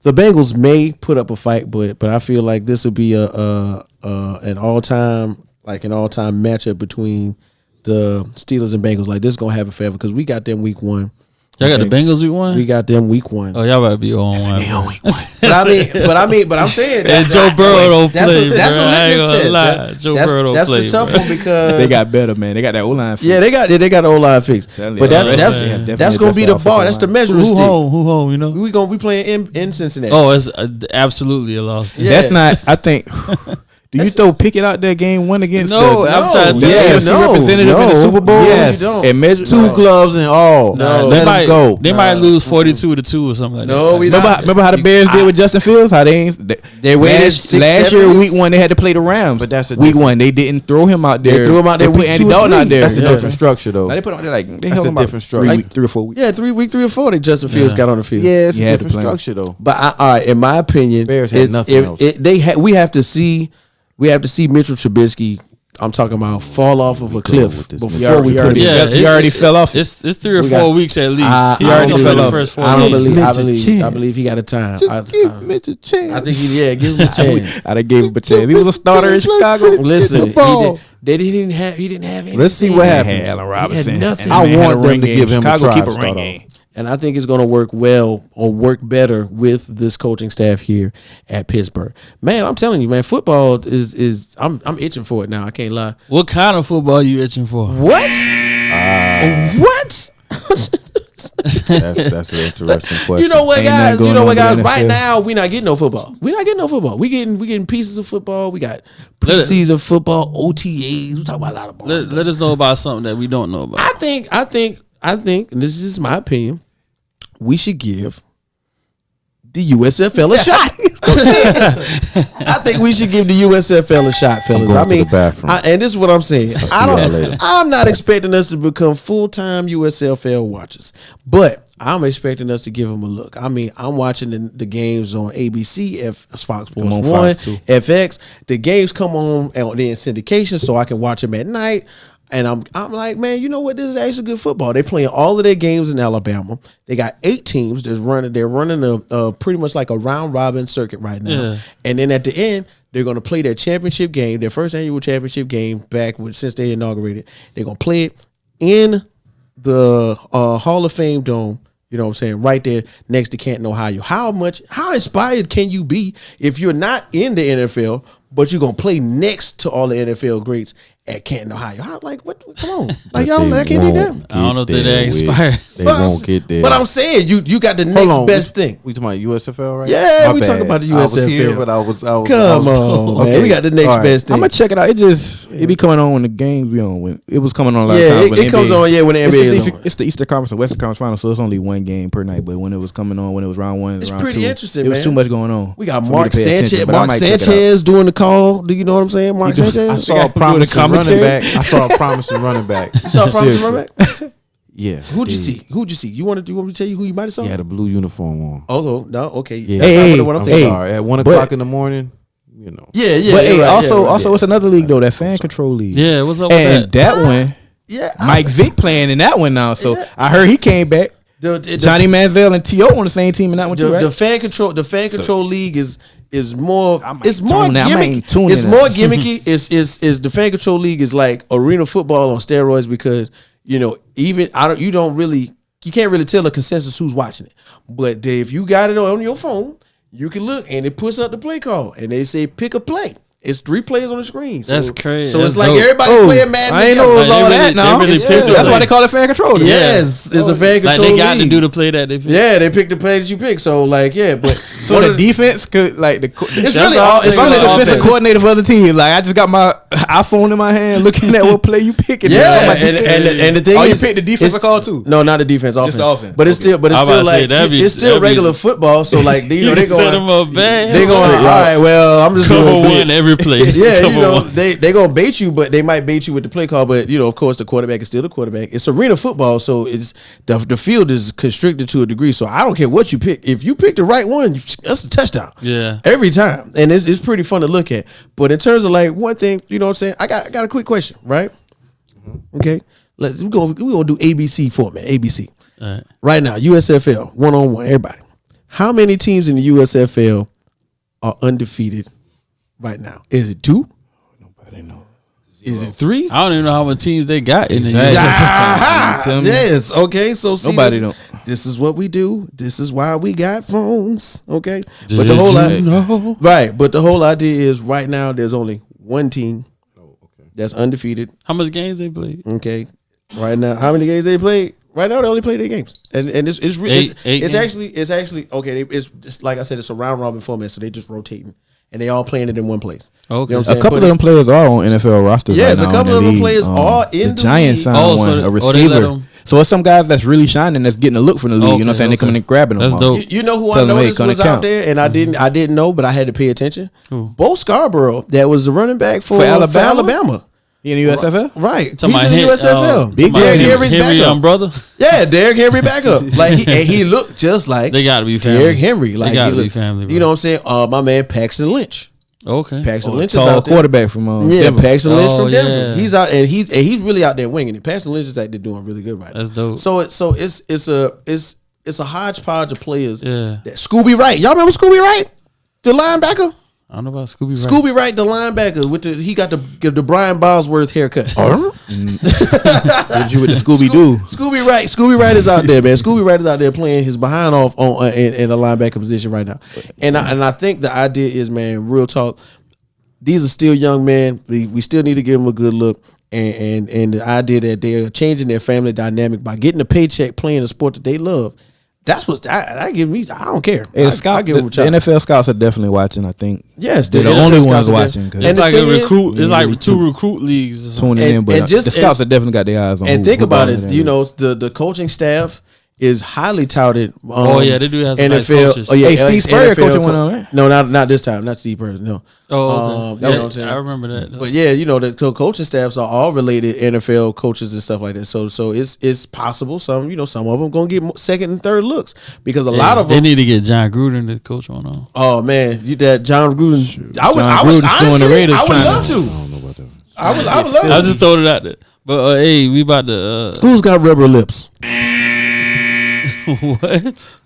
the Bengals may put up a fight, but I feel like this will be an all time matchup between the Steelers and Bengals. Like this is gonna happen forever because we got them week one. Y'all got the Bengals week one? We got them week one. Oh, y'all about to be on one. But I'm saying that Joe Burrow don't play. That's a litmus test. Joe Burrow don't play. That's the tough one because they got better, man. They got that O-line fixed. Yeah, they got the O-line fixed. But that's gonna be the bar. That's the measuring stick. Who home? We playing in Cincinnati. Oh, it's absolutely a loss. Yeah. That's not. I think. Do you throw Pickett out there game one against I'm trying to tell you. Representative in the Super Bowl? Yes. And measure 2 gloves and all. No. Let them go. They might lose 42-2 or something like that. No, we not. Remember how the Bears did with Justin Fields? How they waited last year, week one, they had to play the Rams. But that's week one. They didn't throw him out there. They threw him out there week week 2 2 Dalton out there. That's a different structure, though. Now they put him out there they that's held a him out different structure. 3 or 4 weeks. Yeah, 3 or 4 that Justin Fields got on the field. Yeah, it's a different structure, though. But all right, in my opinion, Bears had nothing else. We have to see Mitchell Trubisky. I'm talking about fall off of a cliff before we put him. He already fell off. It's 3 or 4 weeks at least. He already fell off. The first 4 I weeks. believe he got a time. Just give Mitch a chance. I think give him a chance. I gave him a chance. He was a starter in Chicago. Listen, he didn't have any. Let's see what happens. Allen Robinson. He had nothing. I want them to give him a Chicago try keep to a start ring game. And I think it's going to work well or work better with this coaching staff here at Pittsburgh. Man, I'm telling you, man, football is I'm itching for it now. I can't lie. What kind of football are you itching for? What? What? That's an interesting question. You know what, guys? Right now, we're not getting no football. We're not getting no football. We getting pieces of football. We got preseason football, OTAs. We talk about a lot of ball. Let us know about something that we don't know about. I think, and this is my opinion, we should give the USFL a shot. I think we should give the USFL a shot, fellas. I'm going to the bathroom. And this is what I'm saying. I'm not expecting us to become full-time USFL watchers, but I'm expecting us to give them a look. I mean, I'm watching the games on ABC, Fox Sports 1, FX. The games come on in syndication, so I can watch them at night. And I'm like, man, you know what? This is actually good football. They're playing all of their games in Alabama. They got 8 teams that's running. They're running a pretty much like a round robin circuit right now. Yeah. And then at the end, they're going to play their championship game, their first annual championship game since they inaugurated. They're going to play it in the Hall of Fame Dome. You know what I'm saying? Right there next to Canton, Ohio. How inspired can you be if you're not in the NFL, but you're going to play next to all the NFL greats at Canton, Ohio? What? Come on. Like, y'all, I can't do that. I don't know if they're inspired. They won't get there. But I'm saying, you got the next best thing. We talking about USFL, right? Yeah, we talking about the USFL. I was here, but I was Come on, man. Okay. We got the next best thing. I'm going to check it out. It be coming on when the games be on. When it was coming on a lot of times. It comes on, when the NBA is on. It's the Eastern Conference and Western Conference Final, so it's only one game per night. But when it was coming on, when it was round 1, it's round pretty 2, interesting, it was too much going on. We got Mark Sanchez doing the call. Do you know what I'm saying? Mark Sanchez? I saw a promising running back. You saw a promising running back? Yeah. Who'd you see? You want me to tell you who you might have saw? He had a blue uniform on. Oh, no, okay. Yeah. I'm sorry. At 1 o'clock in the morning, you know. Yeah. But also, it's another league though, that fan control league. Yeah, what's up with that? And that one, Mike Vick playing in that one now. So I heard he came back. Johnny Manziel and T.O. on the same team in that one too, right? The fan control league is more. It's more gimmicky. It's more gimmicky. Is the fan control league is like arena football on steroids because you can't really tell the consensus who's watching it. But if you got it on your phone, you can look and it puts up the play call and they say pick a play. It's 3 players on the screen. So, that's crazy. So that's it's like everybody playing Madden. I ain't know it was all that now. That's why they call it fan control. Yes, it's a fan control. Like they got to do the play that they pick. Yeah, they pick the play that you pick. So but so the defense could it's really all. It's really the defensive coordinator for other teams. Like I just got my iPhone in my hand, looking at what play you picking. Yeah, and the thing is, you pick the defense call too. No, not the defense, offense. Just the offense. But it's still like it's still regular football. So like they going. They going. All right, well, I'm just going to win every play. Yeah. They gonna bait you, but they might bait you with the play call. But of course, the quarterback is still the quarterback. It's arena football, so it's the field is constricted to a degree. So I don't care what you pick. If you pick the right one, that's a touchdown. Yeah, every time, and it's pretty fun to look at. But in terms of like one thing, you know what I'm saying? I got a quick question, right? Okay, we're gonna do ABC format. ABC. All right. Right now, USFL 1-on-1. Everybody, how many teams in the USFL are undefeated right now? Is it 2? Is it 3? I don't even know how many teams they got in the Yes. Okay. So see, nobody know. This is what we do. This is why we got phones. Okay. But the whole idea, right. But the whole idea is right now there's only one team that's undefeated. How much games they played? Okay. Right now, how many games they played? Right now they only play 8 games, and it's actually okay. It's like I said, it's a round robin format, so they just rotating. And they all playing it in one place. Okay. You know what I'm saying? A couple of them players are on NFL rosters. Yes, right now a couple of them players are in the Giants league. signed one, a receiver. So it's some guys that's really shining that's getting a look from the league. You know what I'm saying? They coming and grabbing them. That's dope. You know who I noticed was out there, and I didn't know, but I had to pay attention. Bo Scarborough, that was the running back for Alabama. He in the USFL? Right. He's in the USFL. Big Derrick Henry's backup. Brother? Yeah, Derrick Henry backup. Like he looked just like they gotta be family. Derrick Henry. Like they gotta be family. Bro. You know what I'm saying? My man Paxton Lynch. Okay. Paxton Lynch is tall out there. Quarterback from Denver. Paxton Lynch from Denver. Yeah. He's out and he's really out there winging it. Paxton Lynch is out there doing really good right now. That's dope. So it's a hodgepodge of players. Yeah. That Scooby Wright. Y'all remember Scooby Wright? The linebacker? I don't know about Scooby Wright. Scooby Wright, the linebacker, he got the Brian Bosworth haircut. Did you with the Scooby Doo? Scooby Wright is out there, man. Scooby Wright is out there playing his behind off in a linebacker position right now. And I think the idea is, man, real talk. These are still young men. We still need to give them a good look. And the idea that they're changing their family dynamic by getting a paycheck playing a sport that they love. That's what I give me. I don't care. Hey, the NFL scouts are definitely watching. I think. Yes, they're the only ones watching. It's like a recruit. It's like two recruit leagues. Tuning in, but the scouts have definitely got their eyes on. And think about it. You know, the coaching staff is highly touted. They do have some NFL. nice coaches. Yeah, Steve Spurrier coaching one on, right? No, not this time. Not Steve Spurrier. No. Oh, okay. You know what I'm saying? I remember that. But yeah, you know, the coaching staffs are all related NFL coaches and stuff like that. So it's possible some of them gonna get second and third looks because a lot of them. They need to get John Gruden to coach one on. Oh man, that John Gruden. Sure. I would love to. I don't know about that. I would love to. I just throwed it out there. But hey, we about to. Who's got rubber lips? What?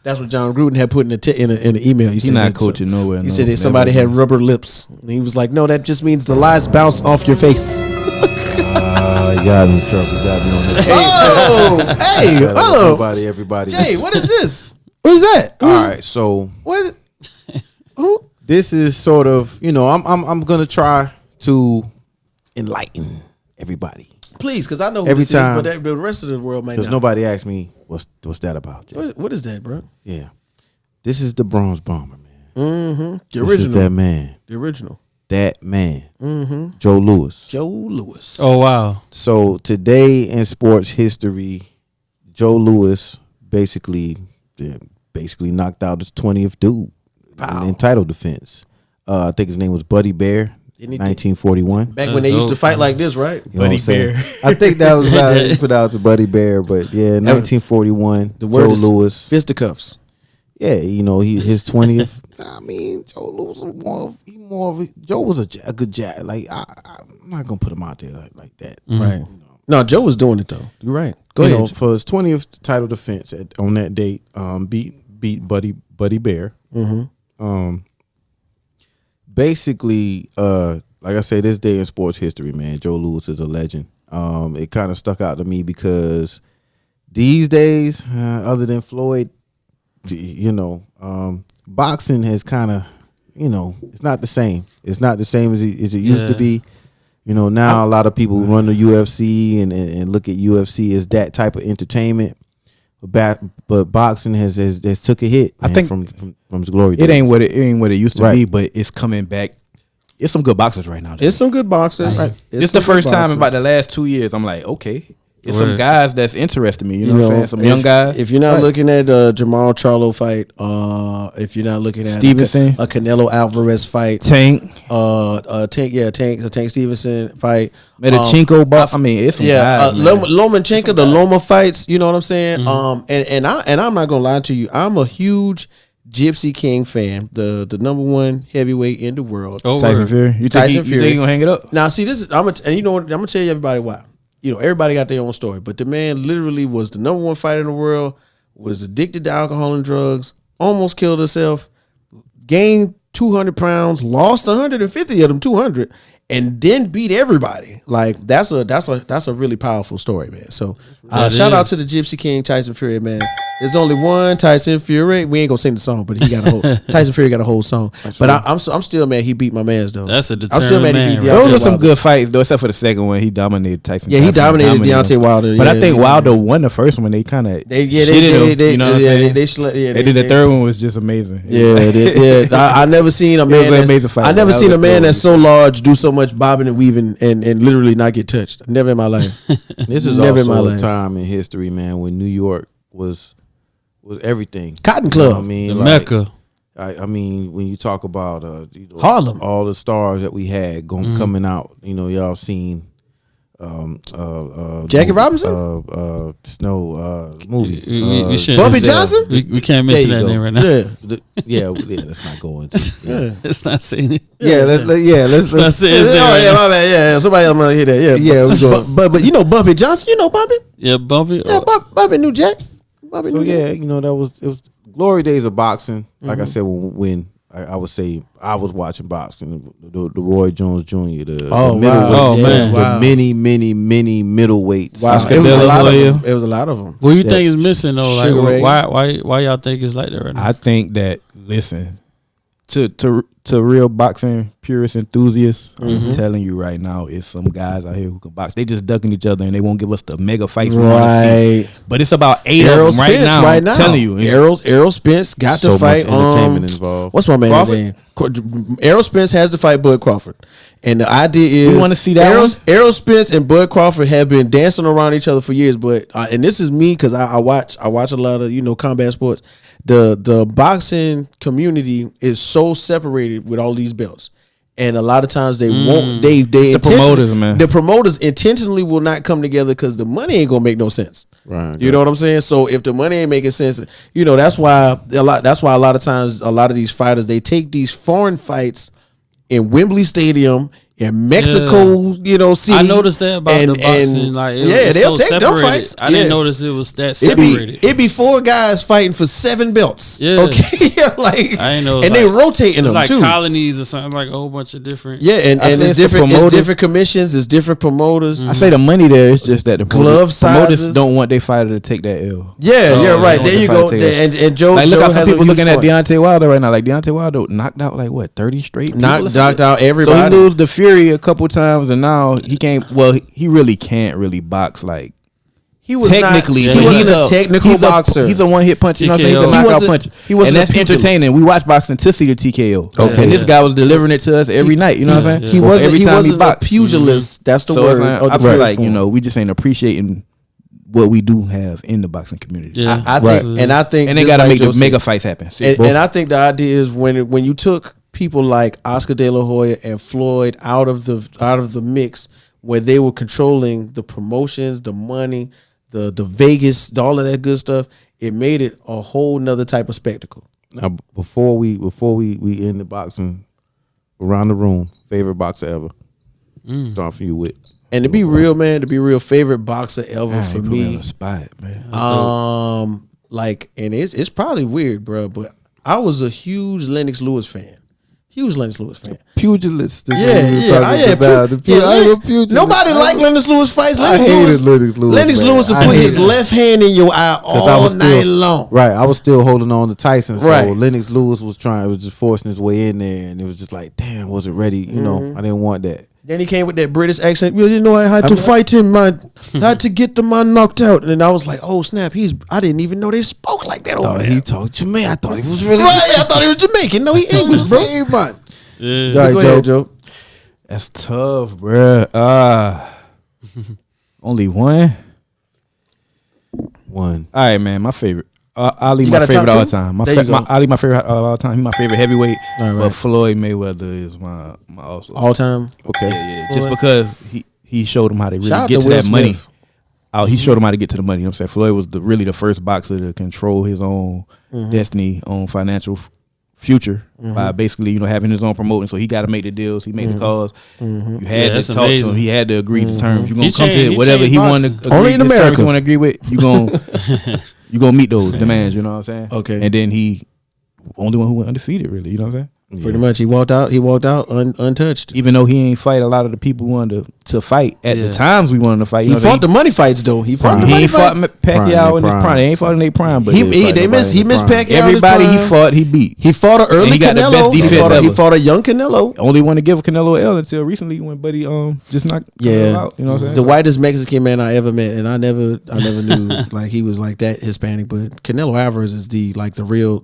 That's what John Gruden had put in the email. He's not coaching nowhere. He said that somebody had rubber lips. And he was like, no, that just means the lies bounce off your face. Got in trouble. Got me on this. Oh, hey, hello. Everybody. Jay, what is this? What is that? All right, so what? Who? This is sort of, I'm gonna try to enlighten everybody. Please, because I know who every this time, is, but the rest of the world might not. Because nobody asked me what's that about. What is that, bro? Yeah, this is the Bronze Bomber, man. Mm-hmm. The original. This is that man. The original. That man. Mm-hmm. Joe Louis. Joe Louis. Oh wow. So today in sports history, Joe Louis basically knocked out his 20th dude in title defense. I think his name was Buddy Bear. 1941. Back when they used to fight like this, right? Buddy Bear. I think that was how they put out to Buddy Bear, but yeah, 1941. The word Joe Louis. Fisticuffs. Yeah, his 20th. I mean, Joe Louis was Joe was a good jack. Like I'm not gonna put him out there like that, right? No, Joe was doing it though. You're right. Go ahead. For his 20th title defense on that date, beat Buddy Bear. Mm-hmm. Basically, like I say, this day in sports history, man, Joe Louis is a legend. It kind of stuck out to me because these days, other than Floyd, boxing has kind of, it's not the same. It's not the same as it used to be. Now a lot of people run the UFC and look at UFC as that type of entertainment. But boxing has took a hit. Man, I think from its glory days. It ain't what it used to be, but it's coming back. It's some good boxers right now. It's some good boxers. Right. It's the first time in about the last 2 years. I'm like, okay, it's some guys that's interested me. You know what I'm saying? Some young guys. If you're not looking at Jamal Charlo fight, if you're not looking at Stevenson, a Canelo Alvarez fight, Tank Stevenson fight, Medichenko. I mean, it's some guys. Lomachenko, the Loma fights. You know what I'm saying? And I'm not gonna lie to you. I'm a huge Gypsy King fan, the number one heavyweight in the world. Tyson Fury. You think he gonna hang it up? Now, see, and you know what? I'm gonna tell you everybody why. Everybody got their own story, but the man literally was the number one fighter in the world, was addicted to alcohol and drugs, almost killed himself, gained 200 pounds, lost 150 of them 200, and then beat everybody. Like that's a really powerful story, man. So shout out to the Gypsy King, Tyson Fury, man. There's only one Tyson Fury. We ain't gonna sing the song, but he got a whole Tyson Fury got a whole song. But I'm still mad he beat my man's though. That's a determined I'm still mad man. He beat Those are some good fights though, except for the second one. He dominated Tyson. Yeah, he dominated Deontay Wilder. But I think Wilder won the first one. They kind of they did the third one was just amazing. Yeah. I never seen a man. Amazing fight. I never seen a man that's so large do so much bobbing and weaving and literally not get touched. Never in my life. This is never also a time in history, man, when New York was everything. Cotton Club. I mean, the Mecca. I mean, when you talk about Harlem, all the stars that we had coming out, y'all seen Jackie Robinson, Snow movie. We shouldn't Bumpy Johnson. We can't mention that name right now. Yeah. Let's not go into it. Let's not say it. Let's not say his name. Oh yeah, my bad. Yeah, somebody else might hear that. Yeah. But Bumpy Johnson. You know Bumpy. Yeah, Bumpy. Yeah, Bumpy knew Jack. It was glory days of boxing. Like I said, when I would say I was watching boxing. The Roy Jones Jr. The many middleweights. Wow, it was a lot of them. What do you think is missing though? Like why y'all think it's like that right now? I think that to real boxing purist enthusiasts, I'm telling you right now, it's some guys out here who can box. They just ducking each other and they won't give us the mega fights we want to see. But it's about 8 Errol of them Spence right now. I'm telling you, Errol Spence got to fight. Entertainment involved. What's my man's name? Errol Spence has to fight Bud Crawford, and the idea is we want to see that. Errol Spence and Bud Crawford have been dancing around each other for years. But and this is me because I watch a lot of combat sports. The boxing community is so separated with all these belts, and a lot of times they won't. The promoters, man. The promoters intentionally will not come together because the money ain't gonna make no sense. Right. You know what I'm saying? So if the money ain't making sense, that's why a lot of times a lot of these fighters, they take these foreign fights in Wembley Stadium in Mexico, city. I noticed that about the boxing. They'll take them fights. I didn't notice it was that separated. It be 4 guys fighting for 7 belts. Yeah. Okay. I ain't know. And they rotating them like too. Colonies or something, like a whole bunch of different. Yeah, and it's different. It's different commissions. It's different promoters. I say the money there is just that the glove promoters sizes don't want their fighter to take that L. Yeah, right. There you go. And Joe, like, look Joe at some people looking at point. Deontay Wilder right now. Like Deontay Wilder knocked out 30 straight. Knocked out everybody. So he lose the Fury a couple times. And now he can't. Well, he really can't really box like. He was technically. He's a technical boxer. He's a one-hit punch. You know what I'm saying? He's a knockout punch. And that's entertaining. We watch boxing to see the TKO. Okay. And this guy was delivering it to us every night. You know what I'm saying? He wasn't. Every time he boxed. A pugilist. That's the word. I feel like we just ain't appreciating what we do have in the boxing community. Yeah, I think, and they got to make the mega fights happen. And I think the idea is when you took people like Oscar De La Hoya and Floyd out of the mix, where they were controlling the promotions, the money, the Vegas, all of that good stuff, it made it a whole nother type of spectacle. Now, before we end the boxing around the room, favorite boxer ever. Start for you, Whit. And to be real, man, favorite boxer ever for me. On the spot, man. And it's probably weird, bro, but I was a huge Lennox Lewis fan. Pugilist. Nobody liked Lennox Lewis fights. I hated Lennox Lewis. Lennox Lewis would put his left hand in your eye all night long. Right, I was still holding on to Tyson. So right. Lennox Lewis was just forcing his way in there, and it was just like, damn, wasn't ready. You know, I didn't want that. Then he came with that British accent. Well, I had to fight him, man. I had to get the man knocked out. And I was like, oh, snap. I didn't even know they spoke like that over there. He talked Jamaican. I thought he was really... Right, I thought he was Jamaican. No, he English, bro. Man. Yeah. Go ahead, Joe. That's tough, bro. Only one? One. All right, man. My favorite. Ali, my favorite all time. Ali, my favorite all time. He's my favorite heavyweight. Right. But Floyd Mayweather is my also all time. Okay, yeah. Just because he showed him how to really get to that money. He showed him how to get to the money. You know what I'm saying? Floyd was really the first boxer to control his own destiny, own financial future by basically having his own promoting. So he got to make the deals. He made the calls. You had to talk to him. He had to agree to terms. You're gonna come to whatever he wanted to agree. Only in America. You want to agree with. You gonna. You're going to meet those demands, you know what I'm saying? Okay. And then he, only one who went undefeated, really, you know what I'm saying? Yeah. Pretty much. He walked out untouched. Even though he ain't fight a lot of the people who wanted to fight at the times we wanted to fight. He fought the money fights, though. He fought Pacquiao in his prime. They ain't fought in their prime. But he missed Pacquiao. Everybody he fought, he beat. He fought an early Canelo. He fought a young Canelo. Only one to give Canelo an L until recently when Buddy just knocked Canelo out. You know what I'm saying? The whitest Mexican man I ever met, and I never knew like he was like that Hispanic. But Canelo Alvarez is the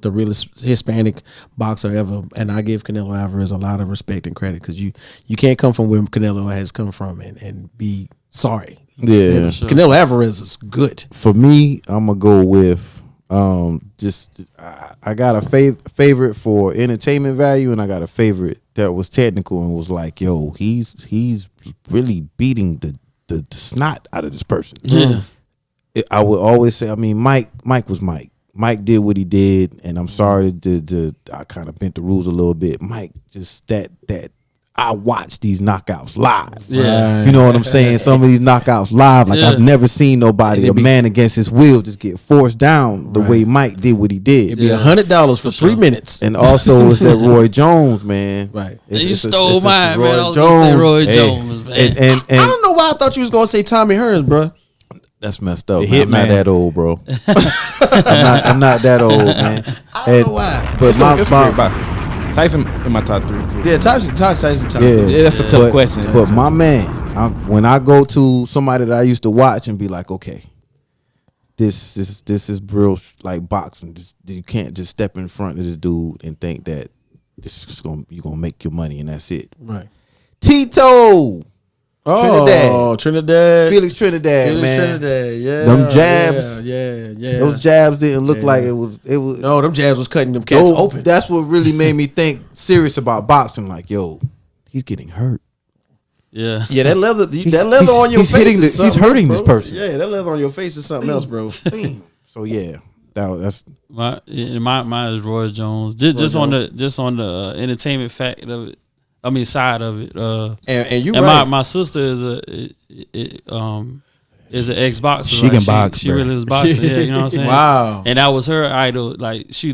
realest Hispanic boxer ever, and I give Canelo Alvarez a lot of respect and credit because you can't come from where Canelo has come from and be sorry. Yeah, sure. Canelo Alvarez is good. For me, I'm gonna go with I got a favorite for entertainment value, and I got a favorite that was technical and was like, yo, he's really beating the snot out of this person. Yeah, I would always say, I mean, Mike was Mike. Mike did what he did, and I'm sorry to I kind of bent the rules a little bit. Mike just that I watch these knockouts live. Yeah. You know what I'm saying? Some of these knockouts live, like I've never seen nobody, a man against his will, just get forced down the way Mike did what he did. It'd be $100 for 3 minutes. And also it's that Roy Jones, man. Right. You stole mine, man. I was gonna say Roy Jones, man. And I don't know why I thought you was gonna say Tommy Hearns, bro. that's messed up. I'm not that old, bro. I'm not that old, man. I don't know why. But Tyson in my top 3 too. Yeah, Tyson top. Yeah, that's a tough question. But my man, when I go to somebody that I used to watch and be like, okay, this is real like boxing. You can't just step in front of this dude and think that this is you're gonna make your money and that's it. Right. Tito. Trinidad. Felix Trinidad, man. Yeah. Them jabs. Yeah. Those jabs didn't look like it was. No, them jabs was cutting them cats open. That's what really made me think serious about boxing. Like, yo, he's getting hurt. Yeah. Yeah, that leather on your face. He's hurting this person. Yeah, that leather on your face is something else, bro. So yeah, that's mine is Roy Jones. Just on the entertainment fact of it. I mean, side of it. And you and right. my sister is an ex boxer. She can box. She really is boxing. Yeah, you know what I'm saying. Wow. And that was her idol. Like she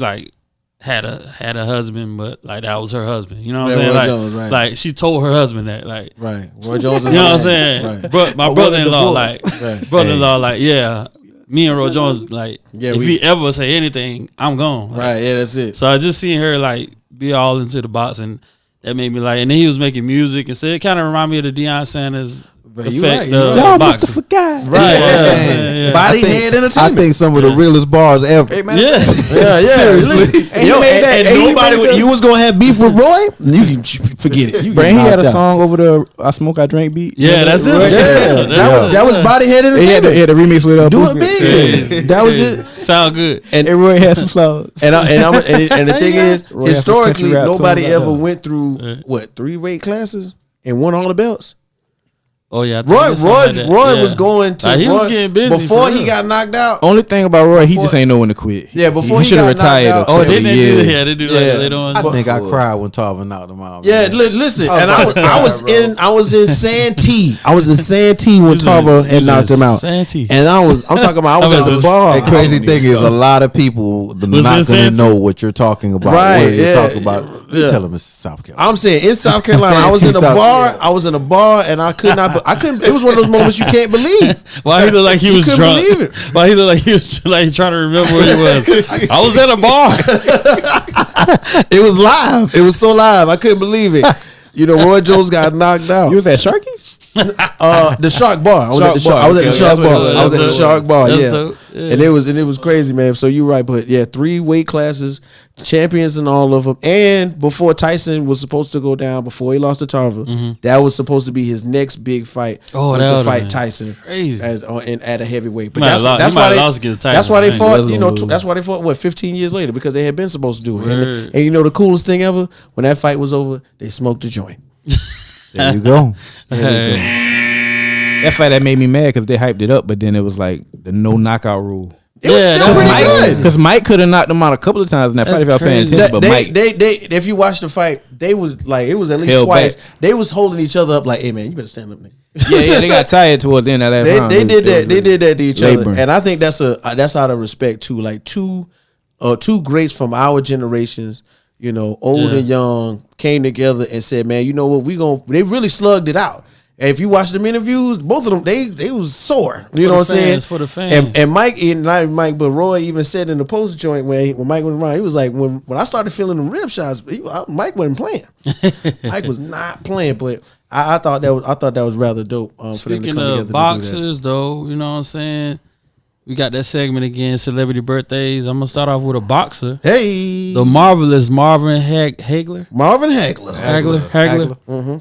had a husband, but like that was her husband. You know what I'm saying? Roy Like, Jones, right. like she told her husband that. Like Right. Roy Jones. you know what I'm saying? Right. But my brother-in-law, like Right. brother-in-law, like yeah. Me and Roy Jones, like if we- he ever say anything, I'm gone. Like, Right. Yeah, that's it. so I just seen her like be all into the boxing. That made me like, and then he was making music and so it kind of reminded me of the Deion Sanders you effect right, you right. Y'all boxing. must have forgot. Right. Yeah. Body head entertainment. I think some of the realest bars ever. Hey, man, Yeah. Seriously. And he made that- and he nobody made you was gonna have beef with Roy? You can forget it. You Bro, get he had knocked a out. song over the "I Smoke, I Drink" beat. Yeah, that's it. Right? Yeah, that was body head He entertainment. had a remix with Do Boosie. it big. then. That was it. Sound good. And Roy had some flaws. And the thing is, Roy had some historically, country rap nobody songs like ever that. went through 3 weight classes and won all the belts. Oh yeah, I think Roy it's something like that. Yeah. was going to Like, he Roy, was getting busy before for he real. got knocked out. Only thing about Roy, he Before- just ain't know when to quit. Yeah, before he should have got knocked retired. out. a Oh, couple they did. years. Yeah, they do Yeah. like later on. I think I cried when Tarvin knocked him out. Yeah, listen, and I was in Santee. I was in Santee when Tarver had knocked him out. Santee. And I'm talking about I was at the bar. The crazy thing is, a lot of people Was not it gonna Santee? know what you're talking about. Right, What you're yeah. talking about. You Yeah. tell them it's South Carolina. I'm saying in South Carolina, I was in a South bar. Carolina. I was in a bar, and I couldn't. It was one of those moments you can't believe. Why he looked like he was couldn't drunk? believe it. Why he looked like he was like trying to remember where he was? I was at a bar. It was live. It was so live. I couldn't believe it. You know, Roy Jones got knocked out. You was at Sharky's? The Shark Bar. I was at the Shark. I was at the Okay, Shark that's what Bar. it was. I was at the That's Shark Bar. that's Yeah. dope. Yeah. And it was crazy, man. So you're right, but yeah, 3 weight classes, champions in all of them. And before Tyson was supposed to go down, before he lost to Tarver, that was supposed to be his next big fight. Oh, was that to would've fight been Tyson crazy. at a heavyweight. But He might have that's lost why against Tyson. that's why they I think fought. he was You know, gonna lose. that's why they fought. 15 years later because they had been supposed to do it. Word. And you know the coolest thing ever when that fight was over, they smoked the joint. There you go. That fight that made me mad because they hyped it up, but then it was like the no knockout rule. It was Yeah, still that's pretty Mike. good. Because Mike could have knocked him out a couple of times in that fight if I was paying crazy. attention. But Mike, They, if you watch the fight, they was like, it was at least Held twice. back. They was holding each other up like, hey man, you better stand up, nigga. yeah, they got tired towards the end of that round. They did that. They did that to each other, laboring. and I think that's out of respect too. Like two greats from our generations, you know, old Yeah. and young, came together and said, man, you know what, they really slugged it out. And if you watch them interviews, both of them, they was sore. You know what I'm saying? For the fans. And Mike, not Mike, but Roy even said in the post joint when Mike went around, he was like, when I started feeling them rib shots, Mike wasn't playing. Mike was not playing, but I thought that was rather dope. For them to Speaking come together to of do boxers, though, you know what I'm saying? We got that segment again, celebrity birthdays. I'm gonna start off with a boxer, that. Hey, the marvelous Marvin Hagler. Marvin Hagler.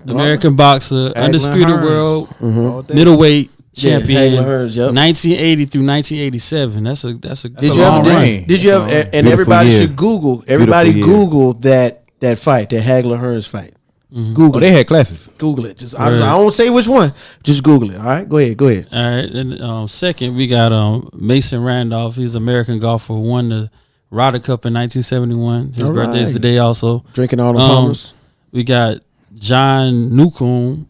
The American boxer, undisputed Hearns. world middleweight Yeah, champion, Hagler Hearns, yep. 1980 through 1987. That's a Did you long ever? run. Did you ever? And Beautiful everybody year. should Google. Everybody Beautiful year. Google that fight, that Hagler Hearns fight. Mm-hmm. Google Oh, they it. had classes. Google it. I don't say which one. Just Google it. All right, go ahead. All right. And second, we got Mason Randolph. He's an American golfer who won the Ryder Cup in 1971. His All birthday is right. today also. Drinking all the Palmers. We got John Newcomb,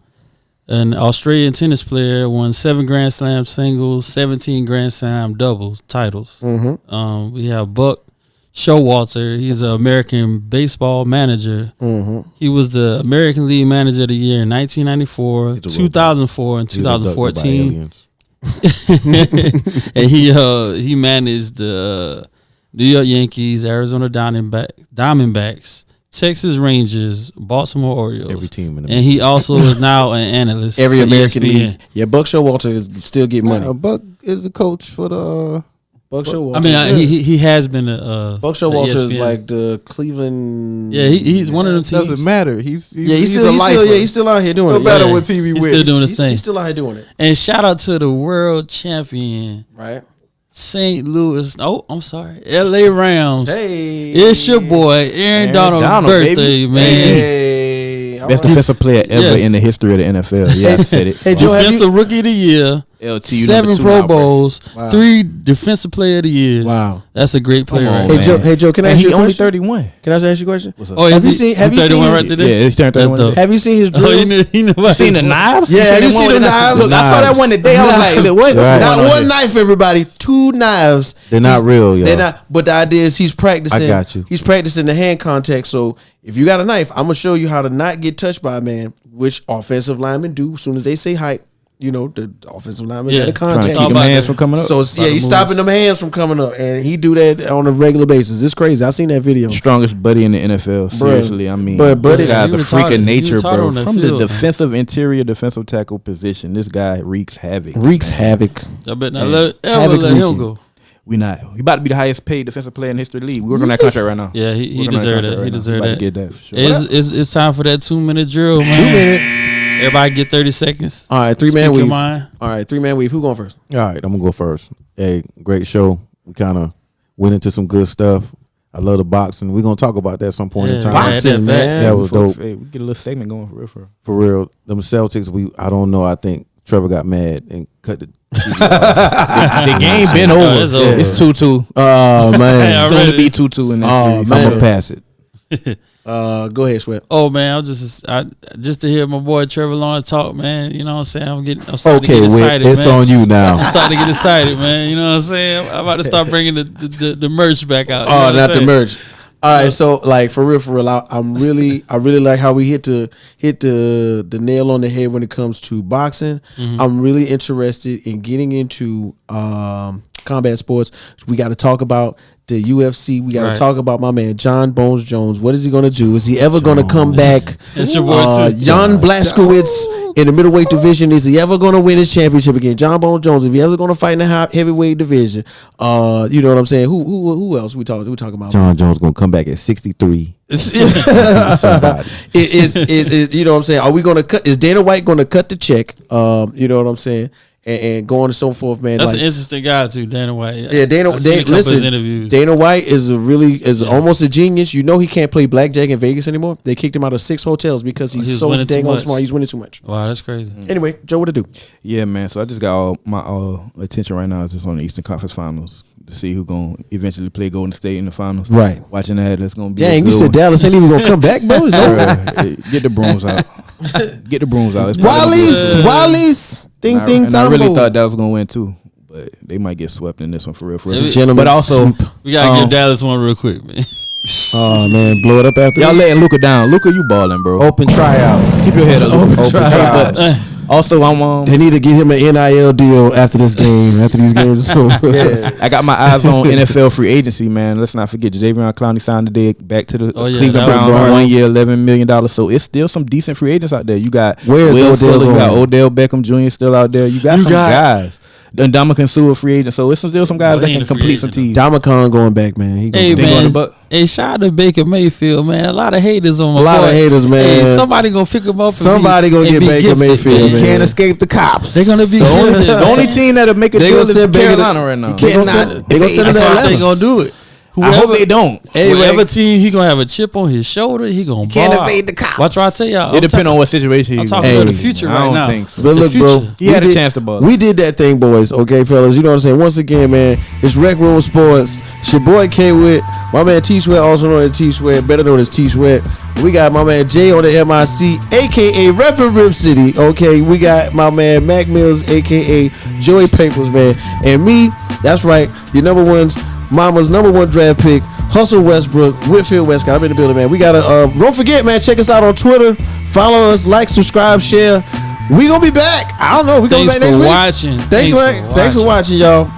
an Australian tennis player, won 7 Grand Slam singles, 17 Grand Slam doubles titles. Mm-hmm. We have Buck Showalter. He's an American baseball manager. Mm-hmm. He was the American League Manager of the Year in 1994, 2004, and 2014. And he managed the New York Yankees, Arizona Diamondbacks, Texas Rangers, Baltimore Orioles. Every team in the and he also is now an analyst. Every for American ESPN. League. Yeah, Buck Showalter is still getting money. Buck is the coach for the. Buck Showalter. I mean, he has been a Buck Showalter is ESPN. like the Cleveland. Yeah, he's one of them teams. Doesn't matter. He's still out here doing no it. matter Yeah. what team he He's wins. still doing his thing. He's still out here doing it. And shout out to the world champion, Right. St. Louis. Oh, I'm sorry, L.A. Rams. Hey, It's your boy Aaron Donald's birthday, baby. man. Hey, all Best right. defensive player ever Yes. in the history of the NFL. Yeah, I said it. Hey, Joe, have Defensive you? Rookie of the Year, LT, 7 Pro Bowls, Wow. 3 Defensive Player of the Year. Wow. That's a great player. Come on, Right Hey, there. man. Hey, Joe. Can I And ask he you a only question? 31. Can I ask you a question? Oh, Have you seen? Have you 31 seen? right Yeah, there? he's turned That's 31. dope. Have you seen his Oh, drills? you know You seen the knives? Yeah, have you the one seen with the knives? Look, I saw that one today. I was like, what? Right. Not What's one going on knife, everybody. 2 knives. They're not real, yo. They're not. But the idea is he's practicing. I got you. He's practicing the hand contact. So if you got a knife, I'm gonna show you how to not get touched by a man, which offensive linemen do. As soon as they say hike, you know the offensive lineman got a Trying to contact. keep Talk them about hands that. from coming up. So yeah, he's stopping them hands from coming up, and he do that on a regular basis. It's crazy. I seen that video. Strongest buddy in the NFL. Seriously, I mean, But this guy's he a freak retarded. of He nature, retarded bro. on that From field, the man. defensive interior, defensive tackle position, this guy wreaks havoc. Wreaks havoc. I bet not Man. ever Havoc let him weekend. go. We about to be the highest paid defensive player in the history of the league. We're working on that contract right now. Yeah, he Working on deserved contract that. He right now. deserved About that. to get that. For sure. It's time for that 2-minute drill, man. 2 minute. Everybody get 30 seconds. All right, 3 Speak man your weave. mind. All right, 3 man weave. Who going first? All right, I'm gonna go first. Hey, great show. We kind of went into some good stuff. I love the boxing. We're gonna talk about that at some point in Yeah, time. Boxing, man. That was dope. Hey, we get a little segment going for real. For real. For real. Them Celtics, I don't know. I think Trevor got mad and cut the The game been Oh, over. it's over. It's 2-2. Oh man. Soon to ready. be 2-2 in that Oh, series. man. I'm gonna pass it. Go ahead, Sweat. Oh man, just to hear my boy Trevor Lawrence talk, man. You know what I'm saying? I'm starting to Okay, get Whit, excited, it's man. on you I'm now. starting to get excited, man. You know what I'm saying? I'm about to start bringing the merch back out. You know Oh, what not I'm the saying? merge. All right, so like for real, I really like how we hit the nail on the head when it comes to boxing. Mm-hmm. I'm really interested in getting into combat sports. We got to talk about the UFC. We got to Right. talk about my man John Bones Jones. What is he gonna do? Is he ever gonna come back? It's your boy too. Jan Blazkowicz in the middleweight division. Is he ever gonna win his championship again? John Bones Jones. If he ever gonna fight in the heavyweight division, you know what I'm saying? Who else we talking about? John Jones gonna come back at 63. Somebody. You know what I'm saying? Are we gonna cut? Is Dana White gonna cut the check? You know what I'm saying? And go on and so forth, man. That's like, an interesting guy too, Dana White. yeah, I've seen a couple of his interviews. Dana White is almost a genius. You know he can't play blackjack in Vegas anymore. They kicked him out of 6 hotels because He he's was so winning too dang much. smart. He's winning too much. Wow, that's crazy. Anyway, Joe, what to do? Yeah, man. So I just got all my attention right now is just on the Eastern Conference Finals to see who gonna eventually play Golden State in the finals. Right. Watching that, that's gonna be. a Dang, you good said one. Dallas ain't even gonna come back, bro. It's over. Get the brooms out. Get the brooms out. It's probably gonna be- Wally's, ding And I- ding and I really thumbo. thought Dallas was gonna win too, but they might get swept in this one for real. It's a Yeah, gentleman's But also, sweep. We gotta give Dallas one real quick, man. Oh man, blow it up after y'all this. letting Luka down. Luka, you balling, bro. Open tryouts. Keep your head up. Luka. Open tryouts. Also, I'm They need to get him an NIL deal after this game. After these games, are over. I got my eyes on NFL free agency, man. Let's not forget Jadeveon Clowney signed today back to the Cleveland that was Browns for right. 1 year, $11 million. So it's still some decent free agents out there. You got Where is Will Odell Fuller, you got going? Odell Beckham Jr. still out there. You got some guys. Ndamukong Suh free agent. So it's still some guys Oh, that he can ain't a free complete some agent, teams. Domicon going back, man. He Hey going They going man, to Buck. hey, shout out to Baker Mayfield, man. A lot of haters on my A lot boy. of haters, man. Hey, somebody gonna pick him up. Somebody and gonna be, get and be Baker gifted, Mayfield, man. man. Can't escape the cops. They're gonna be The only, gifted, the only man. team that'll make a They deal gonna is send Baker to- Carolina right now. They gonna send- they gonna send him That's to how Atlanta. they gonna do it. I hope they don't. Anyway. Whatever team he gonna have a chip on his shoulder, he gonna Can't ball. evade the cops. Watch what I tell y'all. It depends on what situation. I'm talking about the future right now. I don't think so. But look, bro, he had a chance to ball. We did that thing, boys. Okay, fellas. You know what I'm saying? Once again, man, it's Rec Room Sports. It's your boy K-Wit. My man T-Sweat, also known as T-Sweat, better known as T-Sweat. We got my man Jay on the MIC, a.k.a. Reppin' Rip City. Okay, we got my man Mac Mills, a.k.a. Joey Papers, man. And me, that's right, your mama's number one draft pick, Hustle Westbrook, Whitfield Westcott. I'm in the building, man. We got to, don't forget, man, check us out on Twitter. Follow us, like, subscribe, share. We going to be back. I don't know. We going to be back next week. Thanks for watching. Thanks for watching, y'all.